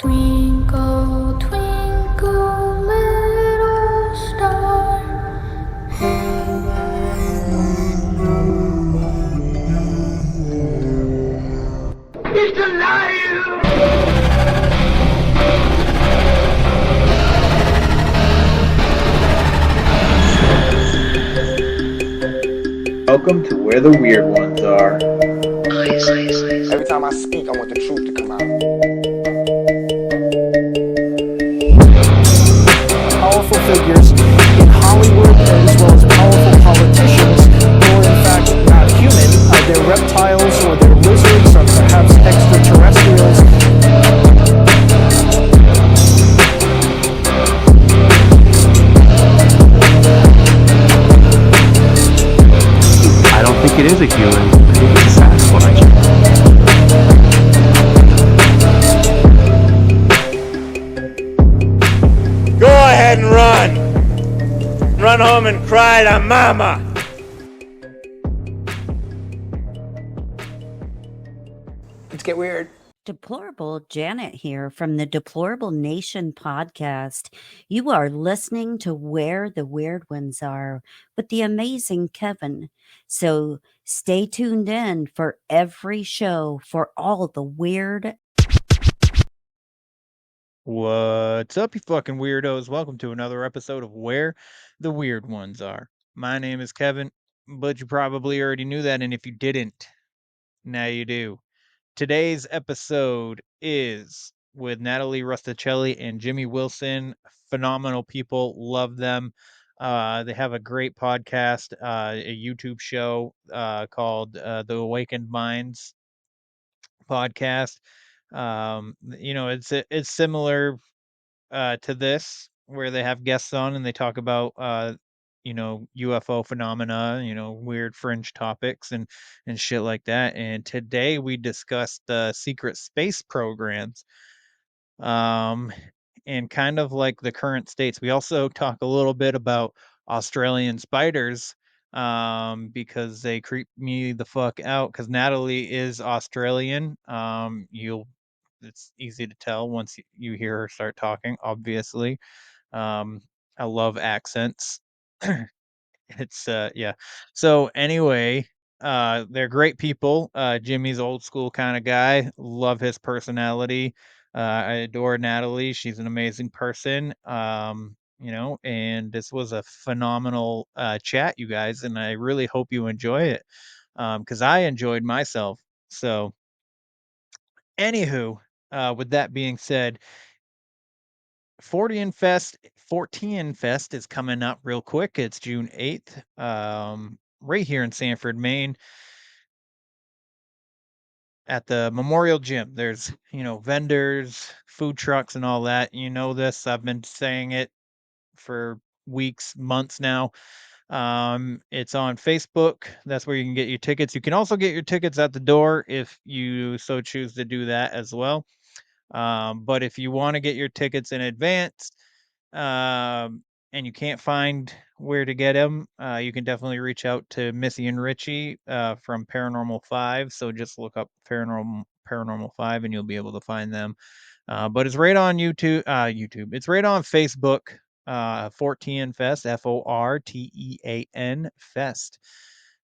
Twinkle, twinkle, little star, how He's alive! Welcome to where the weird ones are. Every time I speak, I want the truth to come out. Powerful figures in Hollywood as well as powerful politicians who are in fact not human. They're reptiles or they're lizards or perhaps extraterrestrials. I don't think it is a human. I think it's a Sasquatch. Go ahead and run. Run home and cry to mama. Let's get weird. Deplorable Janet here from the Deplorable Nation podcast. You are listening to Where the Weird Ones Are with the amazing Kevin. So stay tuned in for every show for all the weird. What's up, you fucking weirdos? Welcome to another episode of Where the Weird Ones Are. My name is Kevin, but you probably already knew that, and if you didn't, now you do. Today's episode is with Natalie Rustichelli and Jimi Wilson. Phenomenal people, love them. They have a great podcast, a YouTube show called The Awakened Minds podcast. It's similar to this, where they have guests on and they talk about UFO phenomena, weird fringe topics and shit like that. And today we discussed secret space programs, um and kind of like the current states. We also talk a little bit about Australian spiders, because they creep me the fuck out, because Natalie is Australian. You'll It's easy to tell once you hear her start talking, obviously. um I love accents. It's yeah. So anyway, they're great people. Jimmy's old school kind of guy. Love his personality. I adore Natalie. She's an amazing person. And this was a phenomenal chat, you guys, and I really hope you enjoy it. Because I enjoyed myself. So anywho, with that being said, 14 Fest is coming up real quick. It's June 8th, right here in Sanford, Maine, at the Memorial Gym. There's, vendors, food trucks, and all that. You know this. I've been saying it for weeks, months now. It's on Facebook. That's where you can get your tickets. You can also get your tickets at the door if you so choose to do that as well. But if you want to get your tickets in advance, um, and you can't find where to get them, you can definitely reach out to Missy and Richie from Paranormal 5. So just look up Paranormal 5 and you'll be able to find them. But it's right on YouTube. It's right on Facebook. 14 Fest, FORTEAN Fest.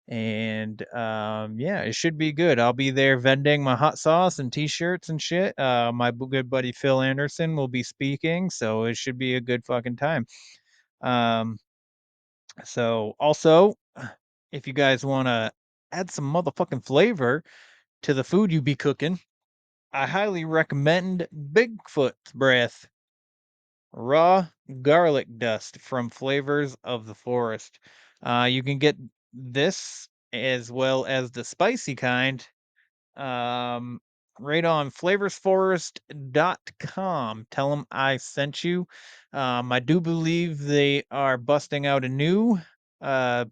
And yeah, it should be good. I'll be there vending my hot sauce and t-shirts and shit. My good buddy Phil Anderson will be speaking, so it should be a good fucking time. Um, so also, if you guys want to add some motherfucking flavor to the food you be cooking, I highly recommend Bigfoot's Breath raw garlic dust from Flavors of the Forest. You can get this as well as the spicy kind, um, right on flavorsforest.com. Tell them I sent you. I do believe they are busting out uh,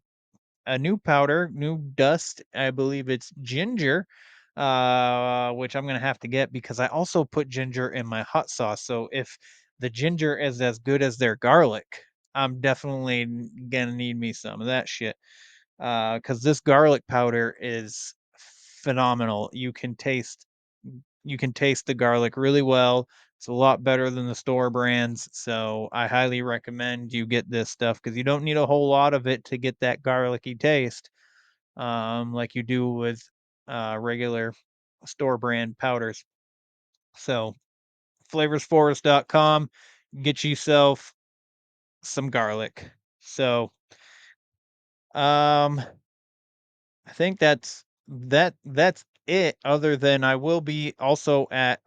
a new powder, new dust. I believe it's ginger, which I'm gonna have to get because I also put ginger in my hot sauce. So if the ginger is as good as their garlic, I'm definitely gonna need me some of that shit. Because this garlic powder is phenomenal. You can taste the garlic really well. It's a lot better than the store brands, so I highly recommend you get this stuff because you don't need a whole lot of it to get that garlicky taste, like you do with regular store brand powders. So, flavorsforest.com, get yourself some garlic. So, um, I think that's it, other than I will be also at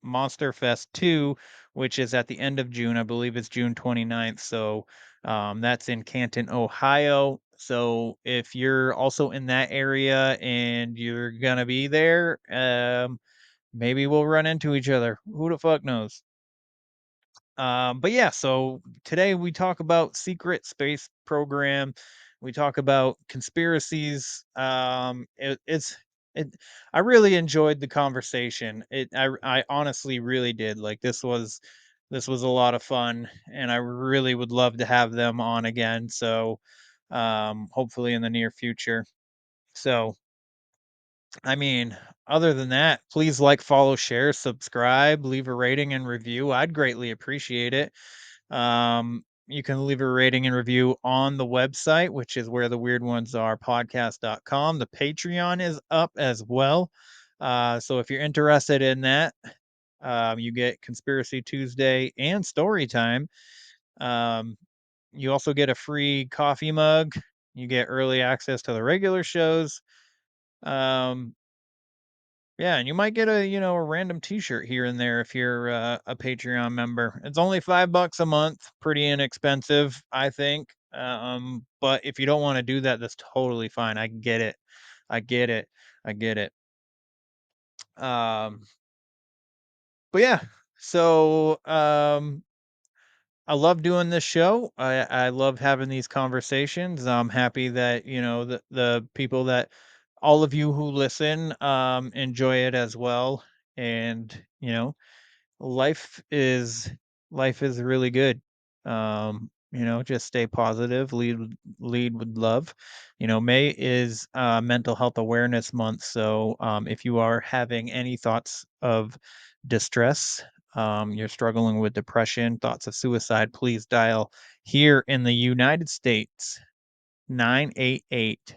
Monster Fest 2, which is at the end of June. I believe it's June 29th. So that's in Canton, Ohio. So if you're also in that area and you're gonna be there, maybe we'll run into each other. Who the fuck knows? But yeah, so today we talk about secret space program. We talk about conspiracies. It. I really enjoyed the conversation. I honestly really did. Like this was a lot of fun, and I really would love to have them on again. So, hopefully in the near future. So, I mean, other than that, please like, follow, share, subscribe, leave a rating and review. I'd greatly appreciate it. You can leave a rating and review on the website, which is where the weird ones are podcast.com. The Patreon is up as well. So if you're interested in that, you get Conspiracy Tuesday and Story Time. Um, you also get a free coffee mug. You get early access to the regular shows. Um, yeah, and you might get a random T-shirt here and there if you're a Patreon member. It's only $5 a month, pretty inexpensive, I think. But if you don't want to do that, that's totally fine. I get it. I get it. I get it. Um, but yeah, so I love doing this show. I love having these conversations. I'm happy that the people that all of you who listen enjoy it as well, and life is life is really good. Just stay positive, lead with love. May is mental health awareness month, so if you are having any thoughts of distress, you're struggling with depression, thoughts of suicide, please dial here in the United States 988,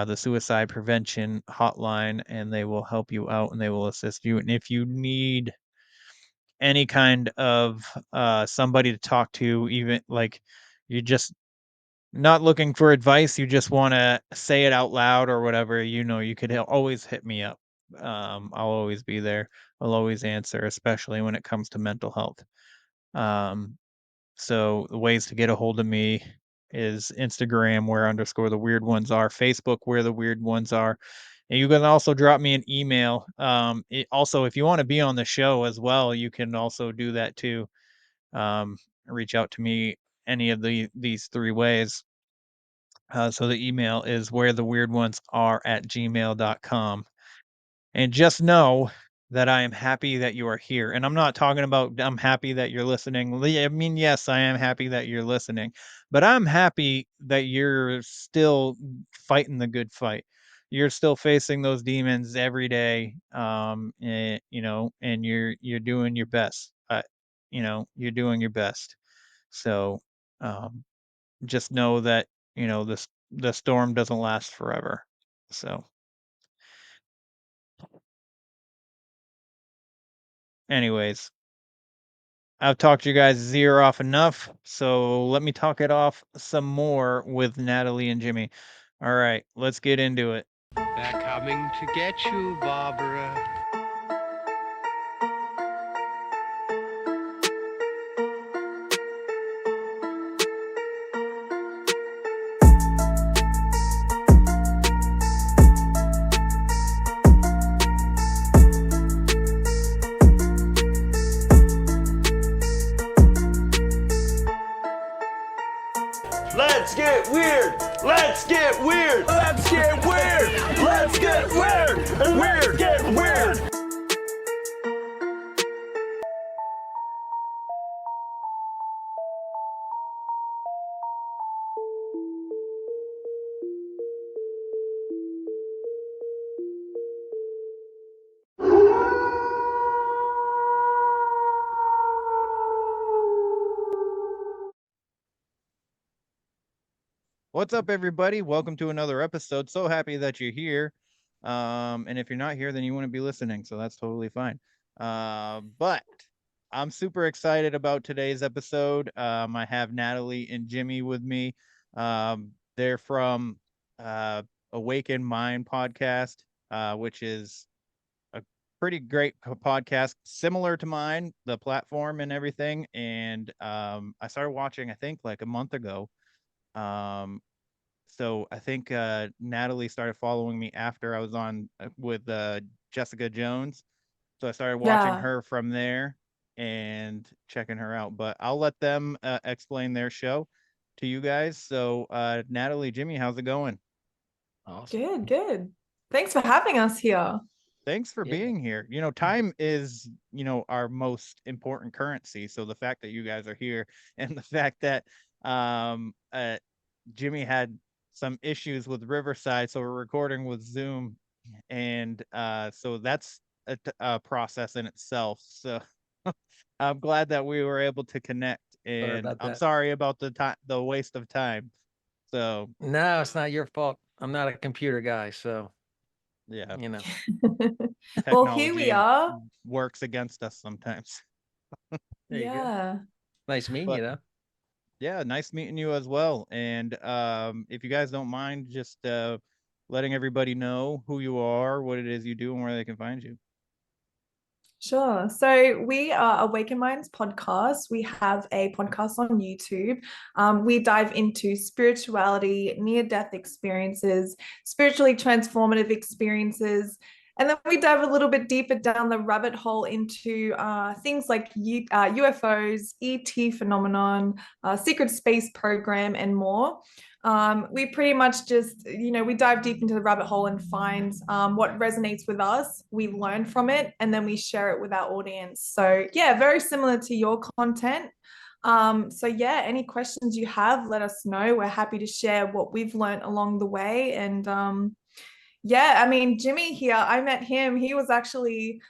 the suicide prevention hotline, and they will help you out and they will assist you. And if you need any kind of somebody to talk to, even like you're just not looking for advice, you just want to say it out loud or whatever, you could always hit me up. I'll always be there. I'll always answer, especially when it comes to mental health. So the ways to get a hold of me is Instagram, where underscore the weird ones are, Facebook, where the weird ones are. And you can also drop me an email. Also, if you want to be on the show as well, you can also do that too. Reach out to me any of these three ways. So the email is where the weird ones are at gmail.com. And just know that I am happy that you are here. And I'm not talking about I'm happy that you're listening. I mean, yes, I am happy that you're listening, but I'm happy that you're still fighting the good fight. You're still facing those demons every day. And you're doing your best. You're doing your best. So, um, just know that, the storm doesn't last forever. So, anyways, I've talked you guys' ear off enough, so let me talk it off some more with Natalie and Jimi. All right, let's get into it. They're coming to get you, Barbara. Let's get weird. Let's get weird. Let's get weird. Let's get weird. Weird. Get weird. What's up, everybody? Welcome to another episode. So happy that you're here. And if you're not here, then you wouldn't be listening, so that's totally fine. But I'm super excited about today's episode. I have Natalie and Jimmy with me. They're from Awaken Mind podcast, which is a pretty great podcast, similar to mine, the platform and everything. And I started watching, I think, like a month ago. So I think Natalie started following me after I was on with Jessica Jones. So I started watching Yeah, her from there and checking her out. But I'll let them explain their show to you guys. So Natalie, Jimmy, how's it going? good, good. Thanks for having us here. Thanks for being here. Time is, our most important currency. So the fact that you guys are here and the fact that Jimmy had some issues with Riverside, so we're recording with Zoom, and so that's a process in itself. So I'm glad that we were able to connect, and I'm sorry about the waste of time. So No, it's not your fault. I'm not a computer guy, so yeah, Well, here we technology are. works against us sometimes. there you go. Yeah. Nice meeting But you, though. yeah, nice meeting you as well. And if you guys don't mind, just letting everybody know who you are, what it is you do, and where they can find you. Sure. So we are Awaken Minds podcast. We have a podcast on YouTube. We dive into spirituality, near-death experiences, spiritually transformative experiences, and then we dive a little bit deeper down the rabbit hole into things like UFOs, ET phenomenon, secret space program, and more. We pretty much just, we dive deep into the rabbit hole and find what resonates with us. We learn from it and then we share it with our audience. So, yeah, very similar to your content. So, yeah, any questions you have, let us know. We're happy to share what we've learned along the way. And yeah, I mean, Jimmy here, I met him. He was actually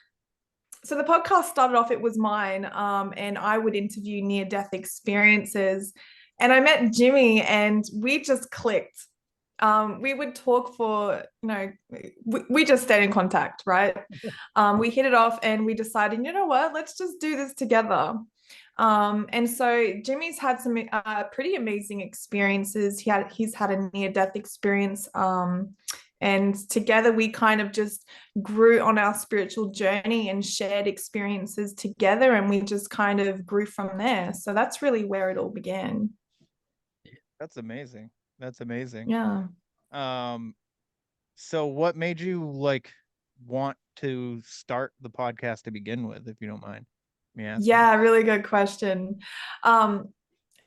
so the podcast started off, it was mine, and I would interview near-death experiences. And I met Jimmy and we just clicked. We would talk for, we just stayed in contact, right? We hit it off and we decided, you know what, let's just do this together. And so Jimmy's had some pretty amazing experiences. He's had a near-death experience. And together we kind of just grew on our spiritual journey and shared experiences together, and we just kind of grew from there. So that's really where it all began. That's amazing. That's amazing. Yeah. So what made you want to start the podcast to begin with, if you don't mind me asking? Yeah, really good question.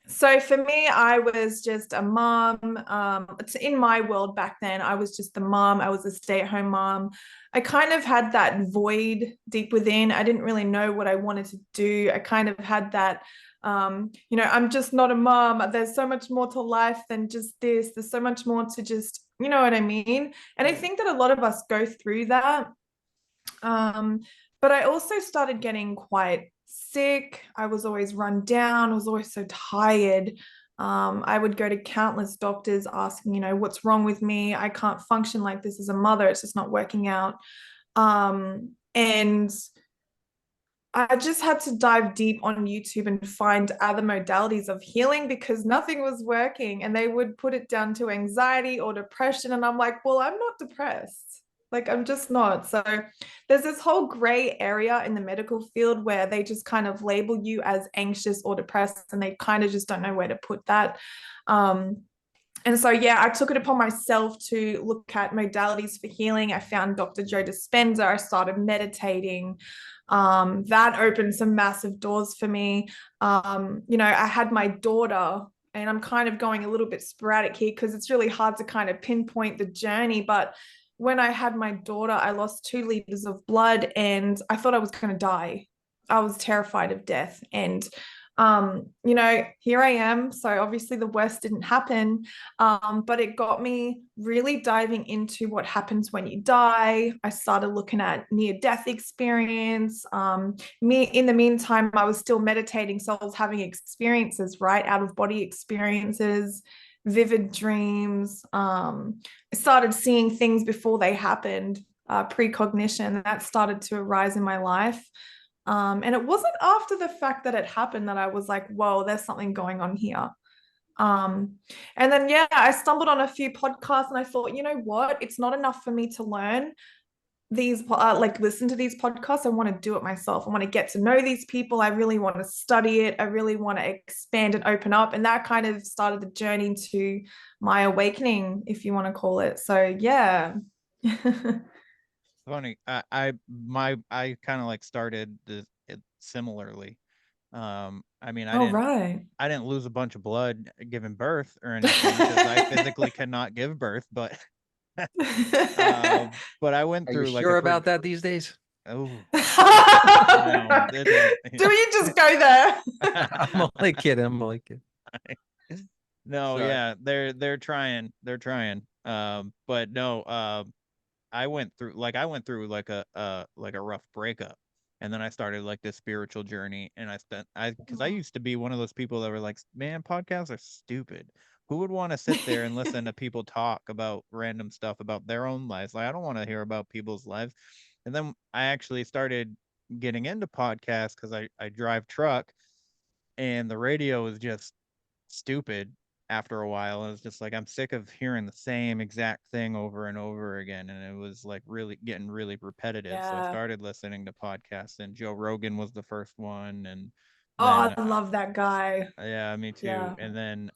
So for me, I was just a mom. In my world back then, I was just the mom. I was a stay-at-home mom. I kind of had that void deep within. I didn't really know what I wanted to do. I kind of had that, I'm just not a mom. There's so much more to life than just this. There's so much more to just, you know what I mean? And I think that a lot of us go through that. But I also started getting quite sick. I was always run down. I was always so tired. I would go to countless doctors asking, what's wrong with me? I can't function like this as a mother. It's just not working out. And I just had to dive deep on YouTube and find other modalities of healing because nothing was working. And they would put it down to anxiety or depression. And I'm like, well, I'm not depressed. Like, I'm just not. So there's this whole gray area in the medical field where they just kind of label you as anxious or depressed, and they kind of just don't know where to put that. And so, yeah, I took it upon myself to look at modalities for healing. I found Dr. Joe Dispenza. I started meditating. That opened some massive doors for me. I had my daughter, and I'm kind of going a little bit sporadic here because it's really hard to kind of pinpoint the journey. But when I had my daughter, I lost 2 liters of blood and I thought I was going to die. I was terrified of death. And, here I am. So obviously the worst didn't happen, but it got me really diving into what happens when you die. I started looking at near-death experience. In the meantime, I was still meditating. So I was having experiences, right? Out-of-body experiences. vivid dreams. I started seeing things before they happened, precognition that started to arise in my life. And it wasn't after the fact that it happened that I was like, whoa, there's something going on here. Um, and then, yeah, I stumbled on a few podcasts and I thought, you know what? It's not enough for me to learn these, like listen to these podcasts. I want to do it myself. I want to get to know these people. I really want to study it. I really want to expand and open up. And that kind of started the journey to my awakening, if you want to call it. So, yeah. Funny. I kind of like started it similarly. I mean, Oh, right. I didn't lose a bunch of blood giving birth or anything because I physically cannot give birth, but but I went Are you through like a sure pretty about that these days? oh no, Do we just go there? I'm only kidding. I'm only kidding. no, Sorry. yeah, they're trying, but no, I went through like a rough breakup, and then I started like this spiritual journey, and because I used to be one of those people that were like, man, podcasts are stupid. Who would want to sit there and listen to people talk about random stuff about their own lives? Like, I don't want to hear about people's lives. And then I actually started getting into podcasts because I drive truck, and the radio is just stupid after a while. It was just like I'm sick of hearing the same exact thing over and over again, and it was like really getting really repetitive. So I Yeah. started listening to podcasts, and Joe Rogan was the first one, and Oh, then I love that guy. yeah, me too. Yeah. And then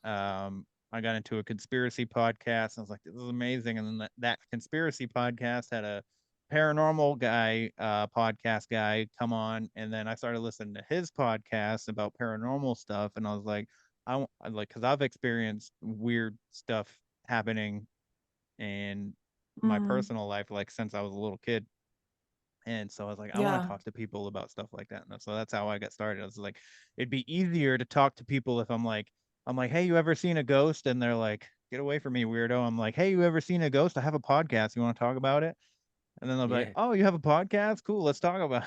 I got into a conspiracy podcast. And I was like, this is amazing. And then that conspiracy podcast had a paranormal guy, podcast guy come on. And then I started listening to his podcast about paranormal stuff. And I was like, I like, because I've experienced weird stuff happening in my Mm, personal life, like since I was a little kid. And so I was like, I want to yeah. talk to people about stuff like that. And so that's how I got started. I was like, it'd be easier to talk to people if I'm like, hey, you ever seen a ghost? And they're like, get away from me, weirdo. I'm like, hey, you ever seen a ghost? I have a podcast. You want to talk about it? And then they'll be like, Yeah. oh, you have a podcast? Cool, let's talk about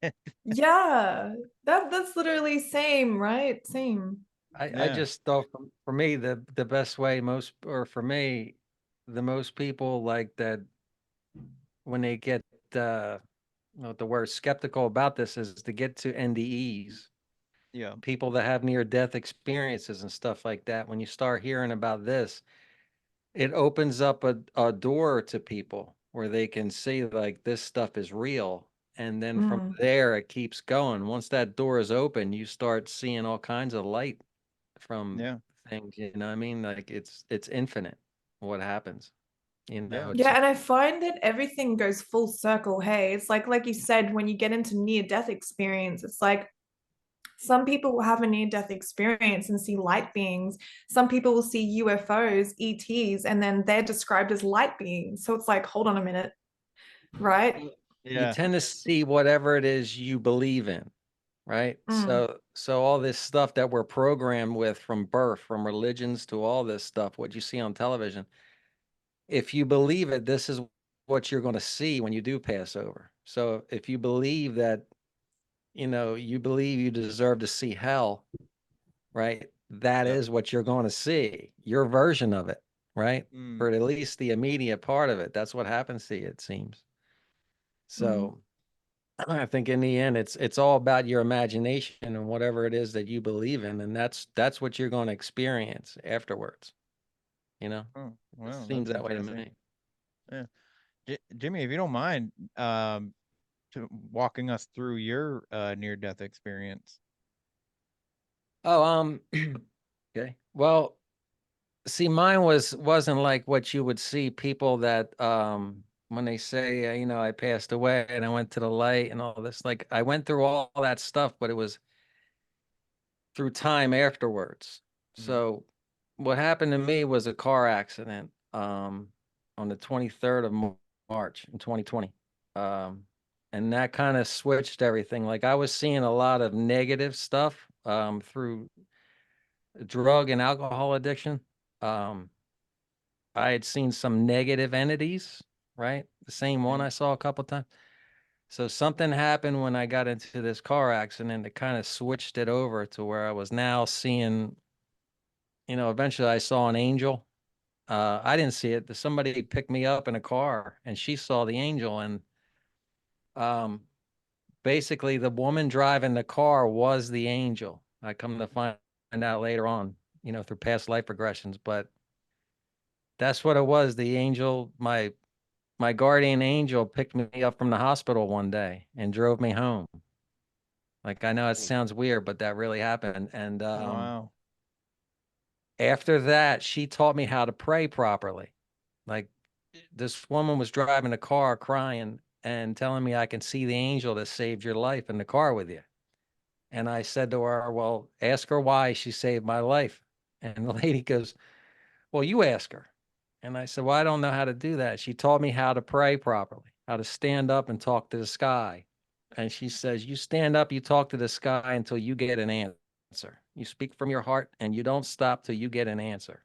it. Yeah. That's literally same, right? Same. I Yeah, just thought for me the best way most or for me the most people like that when they get the word skeptical about this is to get to NDEs, yeah, people that have near death experiences and stuff like that. When you start hearing about this, it opens up a door to people where they can see like this stuff is real. And then from Mm, there, it keeps going. Once that door is open, you start seeing all kinds of light from yeah, things. You know what I mean? Like it's infinite what happens. You know, yeah, it's yeah, and I find that everything goes full circle. Hey, it's like you said, when you get into near death experience, it's like some people will have a near death experience and see light beings. Some people will see UFOs, ETs, and then they're described as light beings. So it's like, hold on a minute, right? you yeah, tend to see whatever it is you believe in, right? Mm, So all this stuff that we're programmed with from birth, from religions to all this stuff, what you see on television, if you believe it, this is what you're going to see when you do pass over. So if you believe that, you believe you deserve to see hell, right? That yep, is what you're going to see, your version of it, right? mm, For at least the immediate part of it. That's what happens to you, it seems. mm. So I think in the end, it's all about your imagination and whatever it is that you believe in, and that's what you're going to experience afterwards. You know, oh, it well, seems that's that way to interesting. me. Yeah, Jimmy, if you don't mind, walking us through your near death experience. Oh, okay. Well, see, mine wasn't like what you would see people that when they say, I passed away and I went to the light and all this. Like I went through all that stuff, but it was through time afterwards. Mm, So what happened to me was a car accident on the 23rd of March in 2020. Um, and that kind of switched everything. Like I was seeing a lot of negative stuff through drug and alcohol addiction. Um, I had seen some negative entities, right? The same one yeah, I saw a couple times. So something happened when I got into this car accident that kind of switched it over to where I was now seeing eventually I saw an angel. I didn't see it. Somebody picked me up in a car and she saw the angel. And um, basically the woman driving the car was the angel. I come to find out later on, through past life regressions, but that's what it was. The angel, my guardian angel picked me up from the hospital one day and drove me home. Like, I know it sounds weird, but that really happened. And Wow. after that, she taught me how to pray properly. Like, this woman was driving a car crying and telling me I can see the angel that saved your life in the car with you. And I said to her, well, ask her why she saved my life. And the lady goes, well, you ask her. And I said, well, I don't know how to do that. She taught me how to pray properly, how to stand up and talk to the sky. And she says, you stand up, you talk to the sky until you get an answer. You speak from your heart and you don't stop till you get an answer.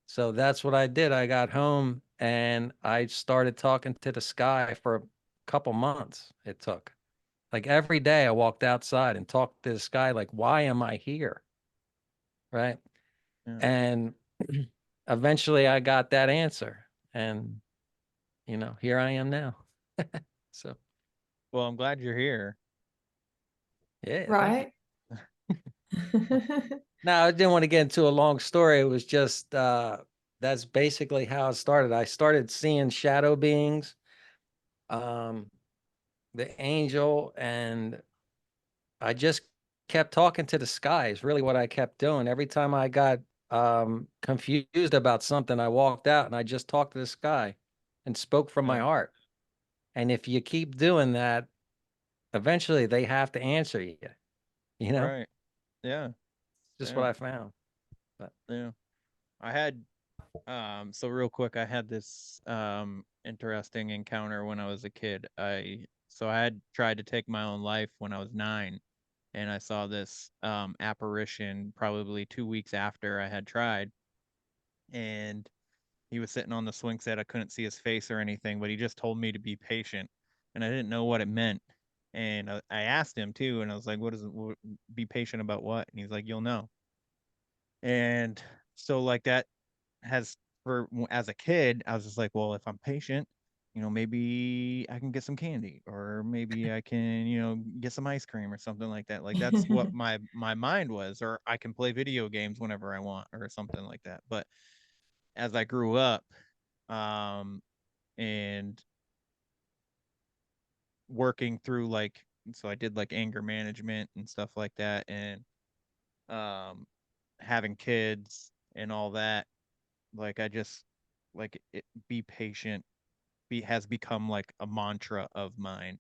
So that's what I did. I got home and I started talking to the sky for a couple months. It took. Like, every day I walked outside and talked to the sky, like, why am I here? Right. Yeah. And eventually I got that answer. And, here I am now. So, Well, I'm glad you're here. yeah. Right. No, I didn't want to get into a long story. It was just that's basically how it started. I started seeing shadow beings, the angel, and I just kept talking to the sky is really what I kept doing. Every time I got confused about something, I walked out and I just talked to the sky and spoke from my Yeah. heart. And if you keep doing that, eventually they have to answer you, Right. Yeah. just Yeah. what I found. But Yeah. I had so real quick, I had this interesting encounter when I was a kid. I had tried to take my own life when I was 9, and I saw this apparition probably 2 weeks after I had tried, and he was sitting on the swing set. I couldn't see his face or anything, but he just told me to be patient, and I didn't know what it meant. And I asked him too, and I was like, "What is it? Be patient about what?" And he's like, "You'll know." And so like that has for as a kid, I was just like, well, if I'm patient, maybe I can get some candy, or maybe I can, get some ice cream or something like that. Like that's what my mind was, or I can play video games whenever I want, or something like that. But as I grew up, um, and working through so I did like anger management and stuff like that, and um, having kids and all that. Like I just be patient has become like a mantra of mine.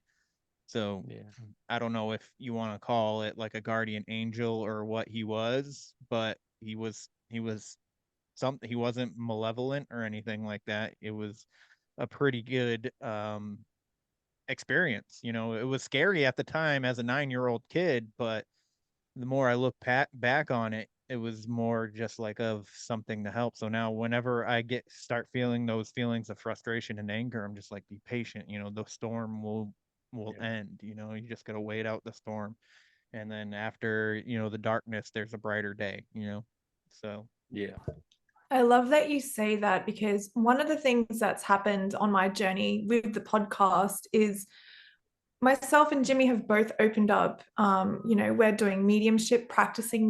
So yeah. I don't know if you want to call it like a guardian angel or what he was, but he was something. He wasn't malevolent or anything like that. It was a pretty good experience. It was scary at the time as a 9-year-old kid, but the more I look back on it, it was more just like of something to help. So now whenever I start feeling those feelings of frustration and anger, I'm just like, be patient, the storm will Yeah. end, you just gotta wait out the storm. And then after, the darkness, there's a brighter day. So Yeah. I love that you say that, because one of the things that's happened on my journey with the podcast is myself and Jimmy have both opened up. We're doing mediumship, practicing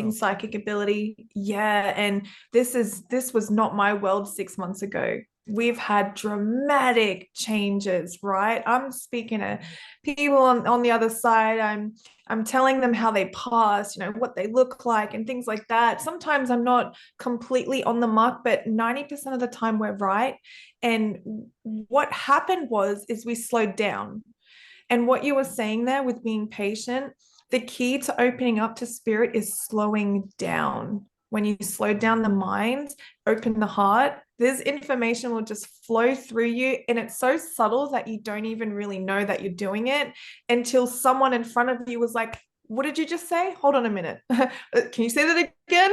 wow. psychic ability. Yeah. And this was not my world 6 months ago. We've had dramatic changes, right? I'm speaking to people on the other side. I'm telling them how they pass, what they look like and things like that. Sometimes I'm not completely on the mark, but 90% of the time we're right. And what happened is we slowed down. And what you were saying there with being patient, the key to opening up to spirit is slowing down. When you slow down the mind, open the heart, this information will just flow through you. And it's so subtle that you don't even really know that you're doing it until someone in front of you was like, what did you just say? Hold on a minute. Can you say that again?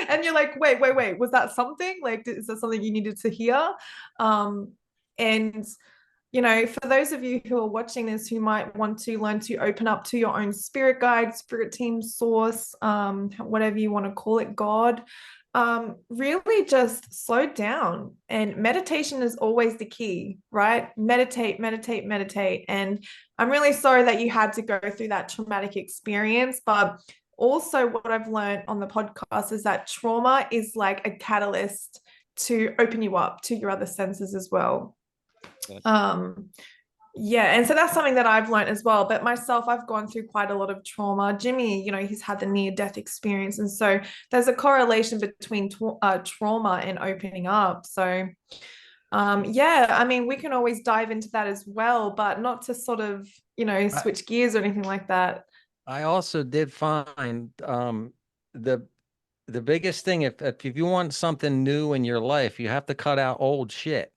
And you're like, wait. Was that something? Like, is that something you needed to hear? And for those of you who are watching this who might want to learn to open up to your own spirit guide, spirit team, source, whatever you want to call it, God, really just slow down. And meditation is always the key, right? Meditate, meditate, meditate. And I'm really sorry that you had to go through that traumatic experience, but also what I've learned on the podcast is that trauma is like a catalyst to open you up to your other senses as well. Yeah, and so that's something that I've learned as well. But myself, I've gone through quite a lot of trauma. Jimmy, he's had the near-death experience, and so there's a correlation between trauma and opening up. So yeah, I mean, we can always dive into that as well, but not to sort of switch gears or anything like that. I also did find the biggest thing, if you want something new in your life, you have to cut out old shit.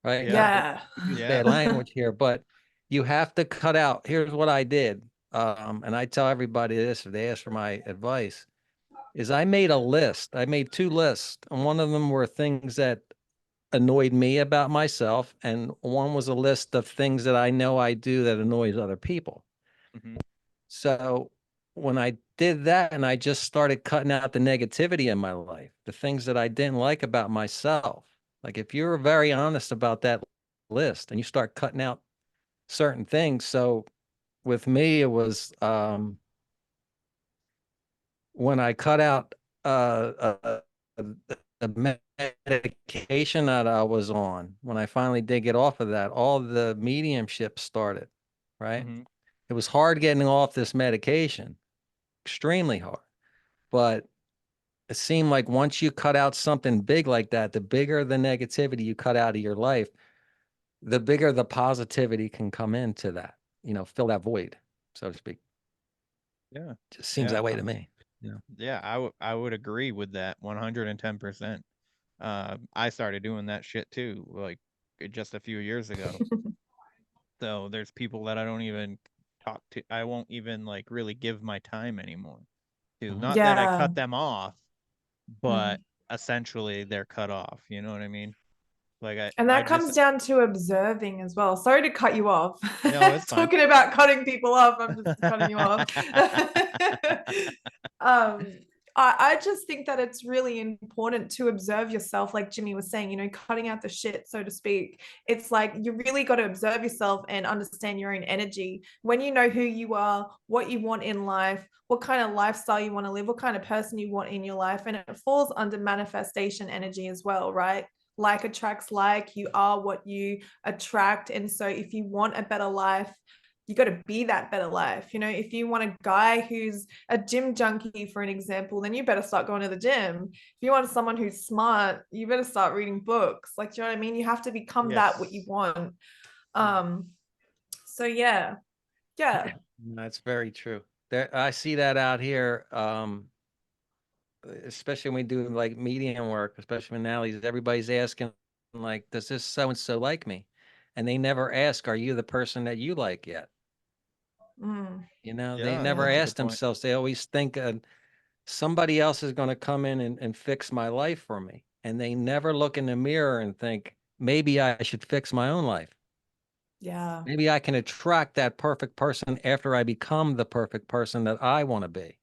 Right? Yeah. Use bad language here, but you have to cut out. Here's what I did. And I tell everybody this if they ask for my advice, is I made a list. I made 2 lists, and one of them were things that annoyed me about myself, and one was a list of things that I know I do that annoys other people. So when I did that and I just started cutting out the negativity in my life, the things that I didn't like about myself, like if you're very honest about that list and you start cutting out certain things. So with me, it was when I cut out the medication that I was on, when I finally did get off of that, all the mediumship started, right? It was hard getting off this medication, extremely hard. But it seemed like once you cut out something big like that, the bigger the negativity you cut out of your life, the bigger the positivity can come into that, fill that void, so to speak. Yeah. Just seems that way to me. Yeah, I would agree with that 110%. I started doing that shit too, like just a few years ago. So there's people that I don't even talk to. I won't even like really give my time anymore to. Not that I cut them off, but essentially they're cut off. You know what I mean? Like And I that comes just down to observing as well. Sorry to cut you off. no, it's fine. Talking about cutting people off, I'm just cutting you off. I just think that it's really important to observe yourself, like Jimmy was saying, cutting out the shit, so to speak. It's like you really got to observe yourself and understand your own energy. When you know who you are, what you want in life, what kind of lifestyle you want to live, what kind of person you want in your life, and it falls under manifestation energy as well, right? Like attracts like, you are what you attract. And so if you want a better life, you got to be that better life. If you want a guy who's a gym junkie, for an example, then you better start going to the gym. If you want someone who's smart, you better start reading books. Like, do you know what I mean? You have to become that what you want. So yeah. That's very true. I see that out here, especially when we do like medium work, especially with Natalie's. Everybody's asking, like, does this so and so like me? And they never ask, are you the person that you like yet? They never ask themselves. They always think somebody else is going to come in and fix my life for me. And they never look in the mirror and think, maybe I should fix my own life. Yeah. Maybe I can attract that perfect person after I become the perfect person that I want to be.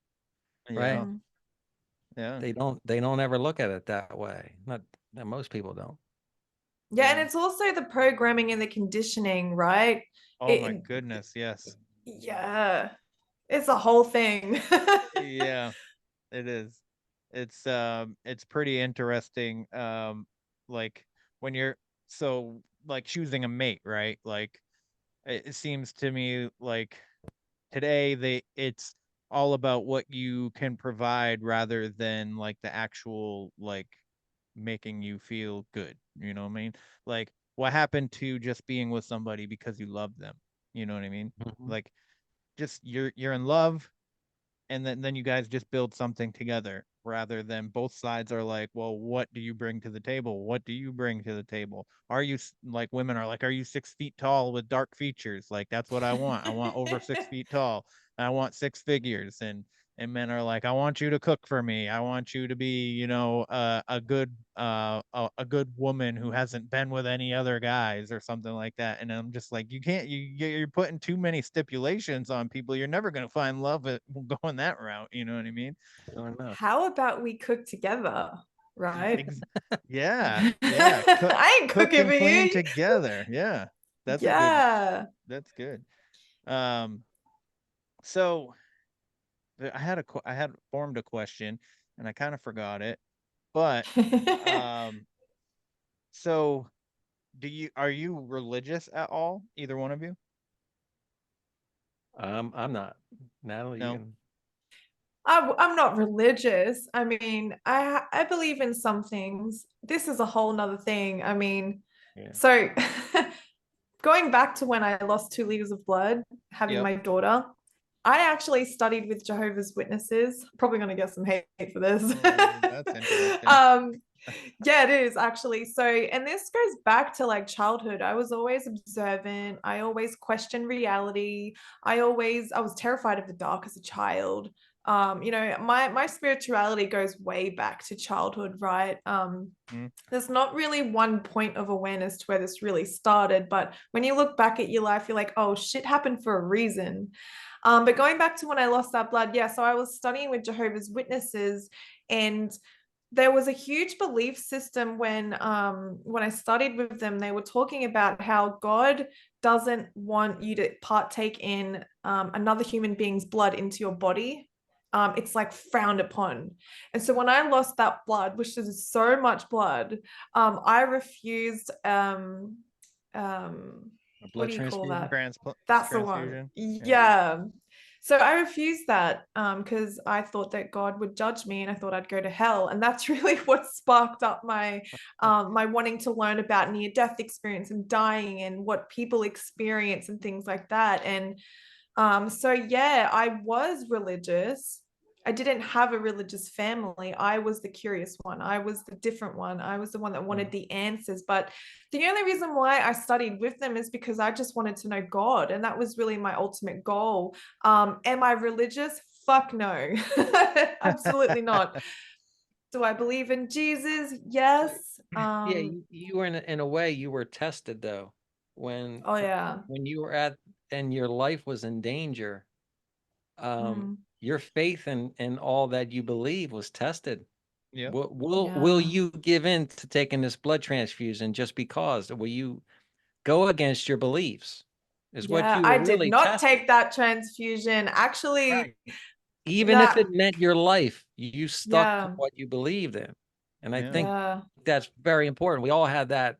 Right? Yeah. They don't ever look at it that way. Not that most people don't. Yeah, and it's also the programming and the conditioning, right? Oh my goodness, yes. Yeah. It's a whole thing. Yeah, it is. It's pretty interesting. Like when you're like choosing a mate, right? Like it seems to me like today it's all about what you can provide rather than like the actual like making you feel good. You know what I mean? Like what happened to just being with somebody because you love them? You know what I mean? Like just you're in love, and then you guys just build something together rather than both sides are like, well, what do you bring to the table? What do you bring to the table? Are you like women are like, are you 6 feet tall with dark features? Like that's what I want. I want over 6 feet tall. I want 6 figures. And and men are like, I want you to cook for me. I want you to be, you know, a good woman who hasn't been with any other guys or something like that. And I'm just like, you can't, you're putting too many stipulations on people. You're never going to find love going that route. You know what I mean? How about we cook together? Right? Yeah. Yeah. I ain't Cook cooking and for clean you. together. Yeah. That's Yeah. that's good. So I had formed a question and I kind of forgot it, but so are you religious at all? Either one of you? I'm not. Natalie, you No. can. I'm not religious. I mean, I believe in some things. This is a whole nother thing. I mean, Yeah. so going back to when I lost 2 liters of blood, having Yep. my daughter, I actually studied with Jehovah's Witnesses. Probably going to get some hate for this. Oh, that's interesting. Yeah, it is actually. So, and this goes back to like childhood. I was always observant. I always questioned reality. I was terrified of the dark as a child. You know, my spirituality goes way back to childhood, right? There's not really one point of awareness to where this really started, but when you look back at your life, you're like, oh, shit happened for a reason. But going back to when I lost that blood, yeah, so I was studying with Jehovah's Witnesses, and there was a huge belief system when I studied with them. They were talking about how God doesn't want you to partake in another human being's blood into your body. It's like frowned upon. And so when I lost that blood, which is so much blood, I refused what Blood do you call transfusion? that? That's the one. Yeah. So I refused that because I thought that God would judge me and I thought I'd go to hell. And that's really what sparked up my my wanting to learn about near-death experience and dying and what people experience and things like that. And so yeah, I was religious. I didn't have a religious family. I was the curious one. I was the different one. I was the one that wanted the answers. But the only reason why I studied with them is because I just wanted to know God. And that was really my ultimate goal. Am I religious? Fuck no. Absolutely not. Do I believe in Jesus? Yes. Yeah, you were in a way you were tested though. When Oh yeah. when you were and your life was in danger, your faith in all that you believe was tested. Yeah. Will you give in to taking this blood transfusion just because? Will you go against your beliefs? Is what Yeah, you I were did really not tested. take that transfusion. Actually, Even if it meant your life, you stuck to yeah, what you believed in. And I think yeah, that's very important. We all have that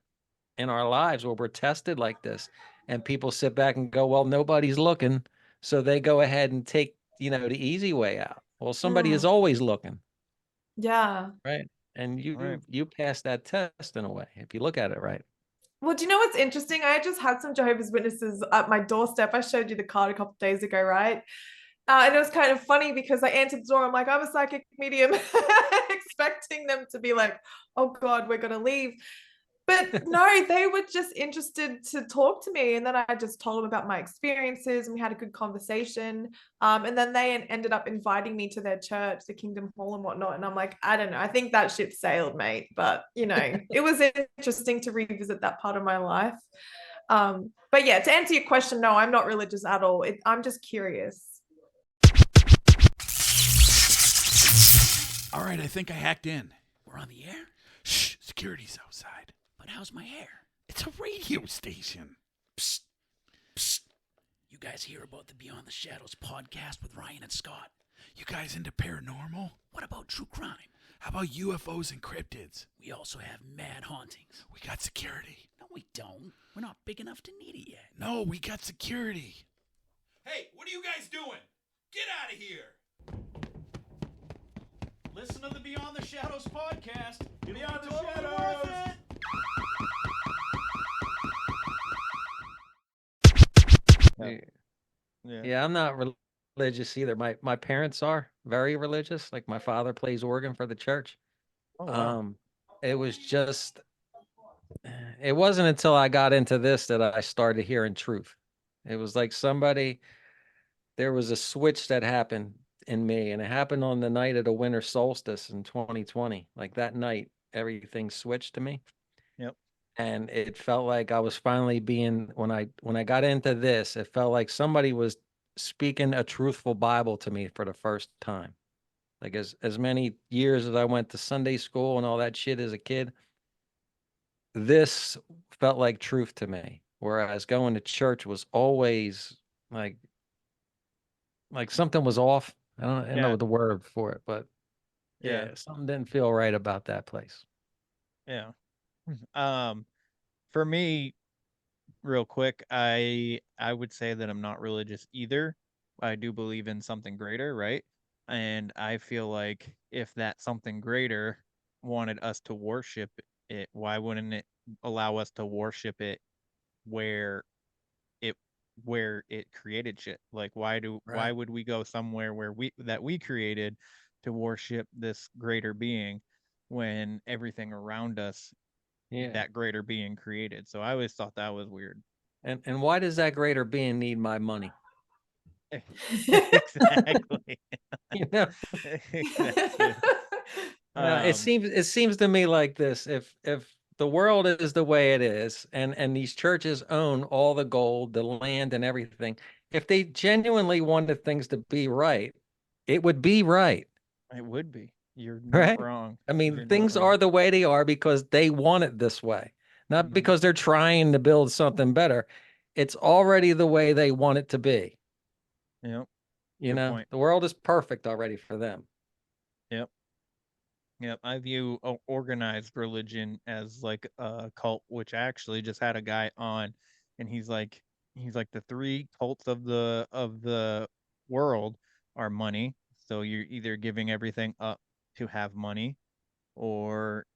in our lives where we're tested like this, and people sit back and go, well, nobody's looking, so they go ahead and take, the easy way out. Well, somebody is always looking, yeah. right? And you pass that test in a way if you look at it right. Well, do you know what's interesting? I just had some Jehovah's Witnesses at my doorstep. I showed you the card a couple of days ago, right? And it was kind of funny because I answered the door. I'm like, I'm a psychic medium, expecting them to be like, oh God, we're going to leave. But no, they were just interested to talk to me. And then I just told them about my experiences and we had a good conversation. And then they ended up inviting me to their church, the Kingdom Hall and whatnot. And I'm like, I don't know. I think that ship sailed, mate. But, it was interesting to revisit that part of my life. But yeah, to answer your question, no, I'm not religious at all. I'm just curious. All right, I think I hacked in. We're on the air? Shh, security's outside. But how's my hair? It's a radio station. Psst, psst. You guys hear about the Beyond the Shadows podcast with Ryan and Scott? You guys into paranormal? What about true crime? How about UFOs and cryptids? We also have mad hauntings. We got security. No, we don't. We're not big enough to need it yet. No, we got security. Hey, what are you guys doing? Get out of here! Listen to the Beyond the Shadows podcast. Beyond the Shadows! Yeah, I'm not religious either. My parents are very religious. Like my father plays organ for the church. Oh, wow. It wasn't until I got into this that I started hearing truth. It was like there was a switch that happened in me, and it happened on the night of the winter solstice in 2020. Like that night, everything switched to me. Yep. And it felt like I was finally being, when I got into this, it felt like somebody was speaking a truthful Bible to me for the first time. Like as many years as I went to Sunday school and all that shit as a kid, this felt like truth to me. Whereas going to church was always like something was off. I don't know the word for it, but Yeah. yeah, something didn't feel right about that place. Yeah. For me, real quick, I would say that I'm not religious either. I do believe in something greater, right? And I feel like if that something greater wanted us to worship it, why wouldn't it allow us to worship it where it where it created shit? Like why would we go somewhere where we created to worship this greater being when everything around us Yeah. that greater being created? So I always thought that was weird. And why does that greater being need my money? Exactly. You know, That too. it seems to me like this: if the world is the way it is, and these churches own all the gold, the land, and everything, if they genuinely wanted things to be right, it would be right. It would be. You're not Right? wrong. I mean, You're not things are wrong. the way they are because they want it this way, not because they're trying to build something better. It's already the way they want it to be. Yep. You Good know, point. the world is perfect already for them. Yep. Yep. I view organized religion as like a cult, which I actually just had a guy on, and he's like the three cults of the world are money. So you're either giving everything up to have money, or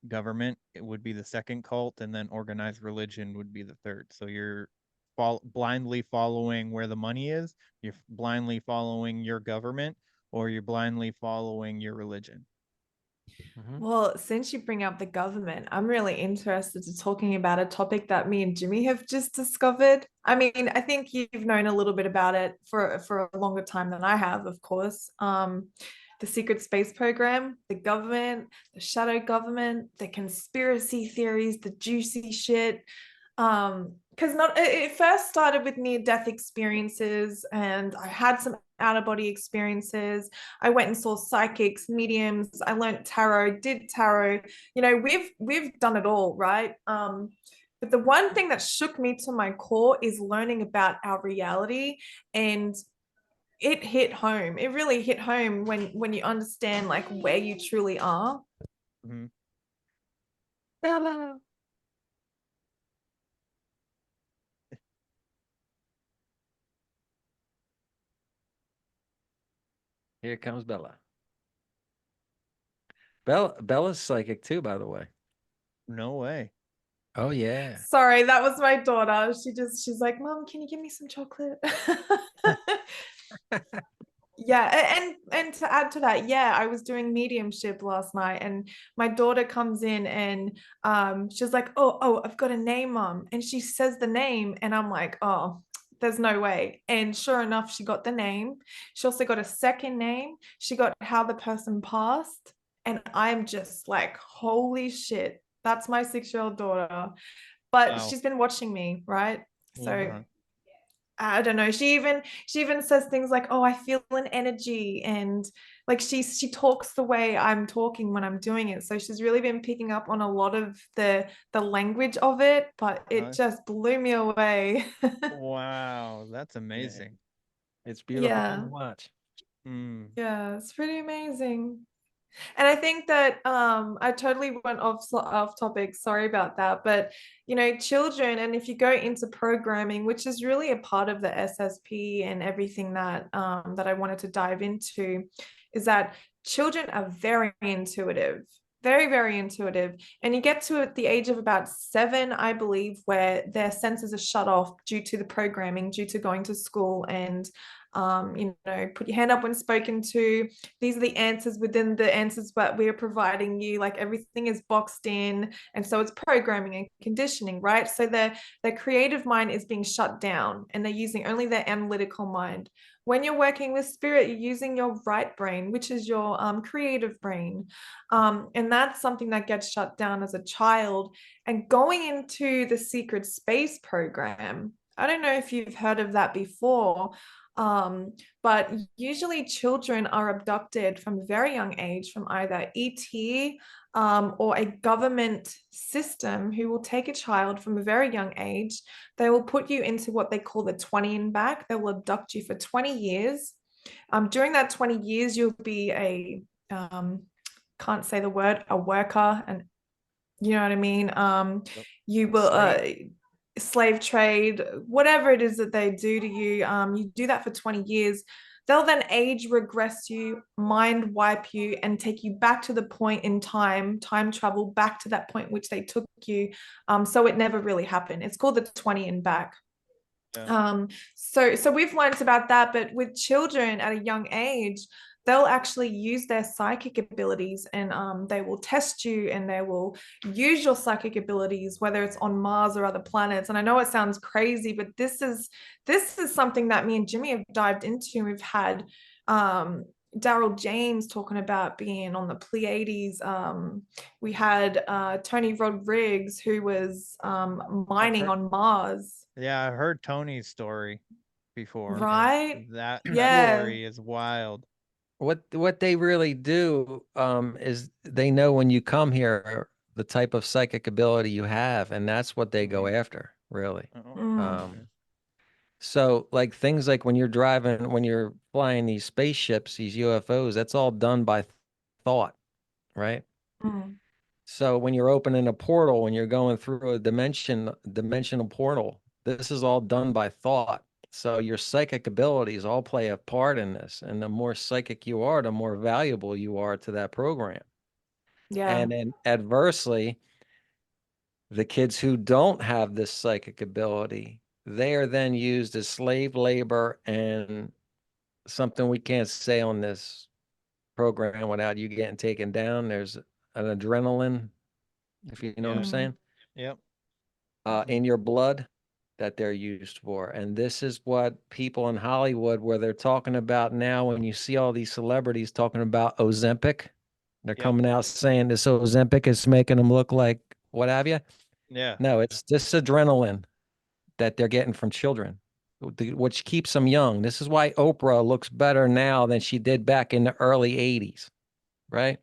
government, it would be the second cult, and then organized religion would be the third. So you're blindly following where the money is, you're blindly following your government, or you're blindly following your religion. Well, since you bring up the government, I'm really interested to talking about a topic that me and Jimmy have just discovered. I mean, I think you've known a little bit about it for a longer time than I have, of course. The secret space program, the government, the shadow government, the conspiracy theories, the juicy shit. Because not it first started with near-death experiences, and I had some out-of-body experiences. I went and saw psychics, mediums. I learned tarot, did tarot. You know, we've done it all, right? But the one thing that shook me to my core is learning about our reality, and it hit home. It really hit home when you understand like where you truly are. Hello. Here comes Bella. Bella's psychic too, by the way. No way. Oh yeah. Sorry, that was my daughter. She's like, Mom, can you give me some chocolate? Yeah, and to add to that, yeah, I was doing mediumship last night, and my daughter comes in, and she's like, oh, I've got a name, Mom, and she says the name, and I'm like, oh, there's no way. And sure enough, she got the name. She also got a second name. She got how the person passed, and I'm just like, holy shit, that's my 6-year-old daughter. But Wow. she's been watching me, right? So Uh-huh. I don't know. She even says things like, "Oh, I feel an energy," and like she talks the way I'm talking when I'm doing it. So she's really been picking up on a lot of the language of it, but it just blew me away. Wow, that's Yeah. amazing. It's beautiful to Yeah. watch. Yeah, it's pretty amazing. And I think that I totally went off topic. Sorry about that. But you know, children, and if you go into programming, which is really a part of the SSP and everything that that I wanted to dive into, is that children are very intuitive. Very, very intuitive. And you get to at the age of about 7, I believe, where their senses are shut off due to the programming, due to going to school and Put your hand up when spoken to. These are the answers within the answers that we're providing you. Like everything is boxed in, and so it's programming and conditioning, right? So their creative mind is being shut down, and they're using only their analytical mind. When you're working with spirit, you're using your right brain, which is your creative brain. And that's something that gets shut down as a child. And going into the secret space program, I don't know if you've heard of that before, but usually children are abducted from a very young age from either ET or a government system who will take a child from a very young age. They will put you into what they call the 20 and back. They will abduct you for 20 years. During that 20 years, you'll be can't say the word, a worker, and you know what I mean? You will slave trade, whatever it is that they do to you. You do that for 20 years. They'll then age regress you, mind wipe you, and take you back to the point in time travel back to that point which they took you. So it never really happened. It's called the 20 and back. Yeah. So we've learned about that, but with children at a young age, they'll actually use their psychic abilities, and they will test you, and they will use your psychic abilities, whether it's on Mars or other planets. And I know it sounds crazy, but this is something that me and Jimmy have dived into. We've had Daryl James talking about being on the Pleiades. We had Tony Rodriguez, who was mining on Mars. Yeah, I heard Tony's story before. Right? That Yeah. story is wild. What they really do is they know when you come here the type of psychic ability you have, and that's what they go after, really. So like things like when you're flying these spaceships, these UFOs, that's all done by thought, right? So when you're opening a portal, when you're going through a dimensional portal, this is all done by thought. So your psychic abilities all play a part in this. And the more psychic you are, the more valuable you are to that program. Yeah. And then adversely, the kids who don't have this psychic ability, they are then used as slave labor, and something we can't say on this program without you getting taken down. There's an adrenaline, if you know what I'm saying. Yep. In your blood that they're used for. And this is what people in Hollywood, where they're talking about now, when you see all these celebrities talking about Ozempic, they're coming out saying this Ozempic is making them look like what have you. Yeah. No, it's this adrenaline that they're getting from children, which keeps them young. This is why Oprah looks better now than she did back in the early 80s, right?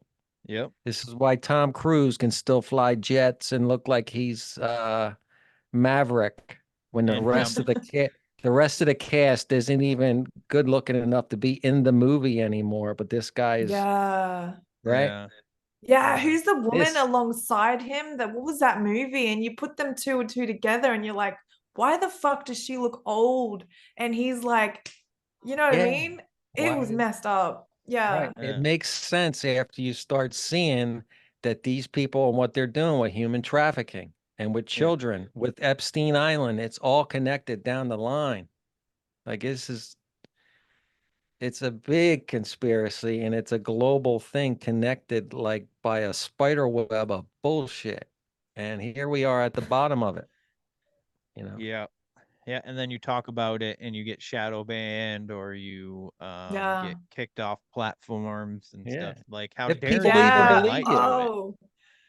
Yep. This is why Tom Cruise can still fly jets and look like he's Maverick when the rest of the cast isn't even good looking enough to be in the movie anymore. But this guy is right. Yeah, who's the woman alongside him? What was that movie? And you put them two and two together, and you're like, why the fuck does she look old? And he's like, you know what I mean? It was messed up. Yeah. Right. It makes sense after you start seeing that these people and what they're doing with human trafficking and with children, with Epstein Island, it's all connected down the line. Like it's a big conspiracy, and it's a global thing connected like by a spider web of bullshit. And here we are at the bottom of it. You know? Yeah. Yeah. And then you talk about it and you get shadow banned, or you get kicked off platforms and stuff. Like, how dare people you even bring believe light to it? Oh.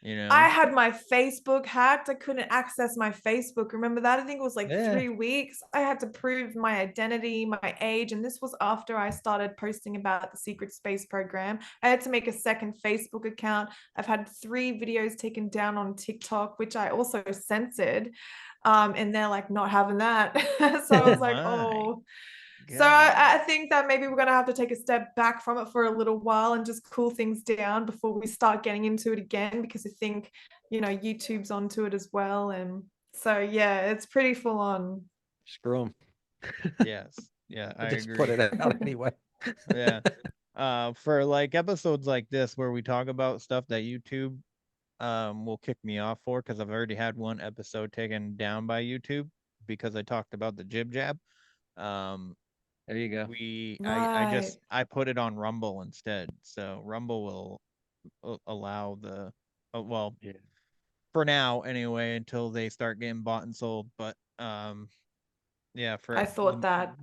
You know? I had my Facebook hacked. I couldn't access my Facebook. Remember that? I think it was like 3 weeks. I had to prove my identity, my age. And this was after I started posting about the secret space program. I had to make a second Facebook account. I've had 3 videos taken down on TikTok, which I also censored. And they're like not having that. So I was like, oh. So I think that maybe we're going to have to take a step back from it for a little while and just cool things down before we start getting into it again, because I think, YouTube's onto it as well. And so, yeah, it's pretty full on. Screw them. Yes. Yeah, I just agree. put it out anyway. Yeah. For like episodes like this where we talk about stuff that YouTube will kick me off for, because I've already had one episode taken down by YouTube because I talked about the jib jab. There you go. I put it on Rumble instead. So Rumble will allow the well, Yeah. for now anyway, until they start getting bought and sold. But yeah, I thought that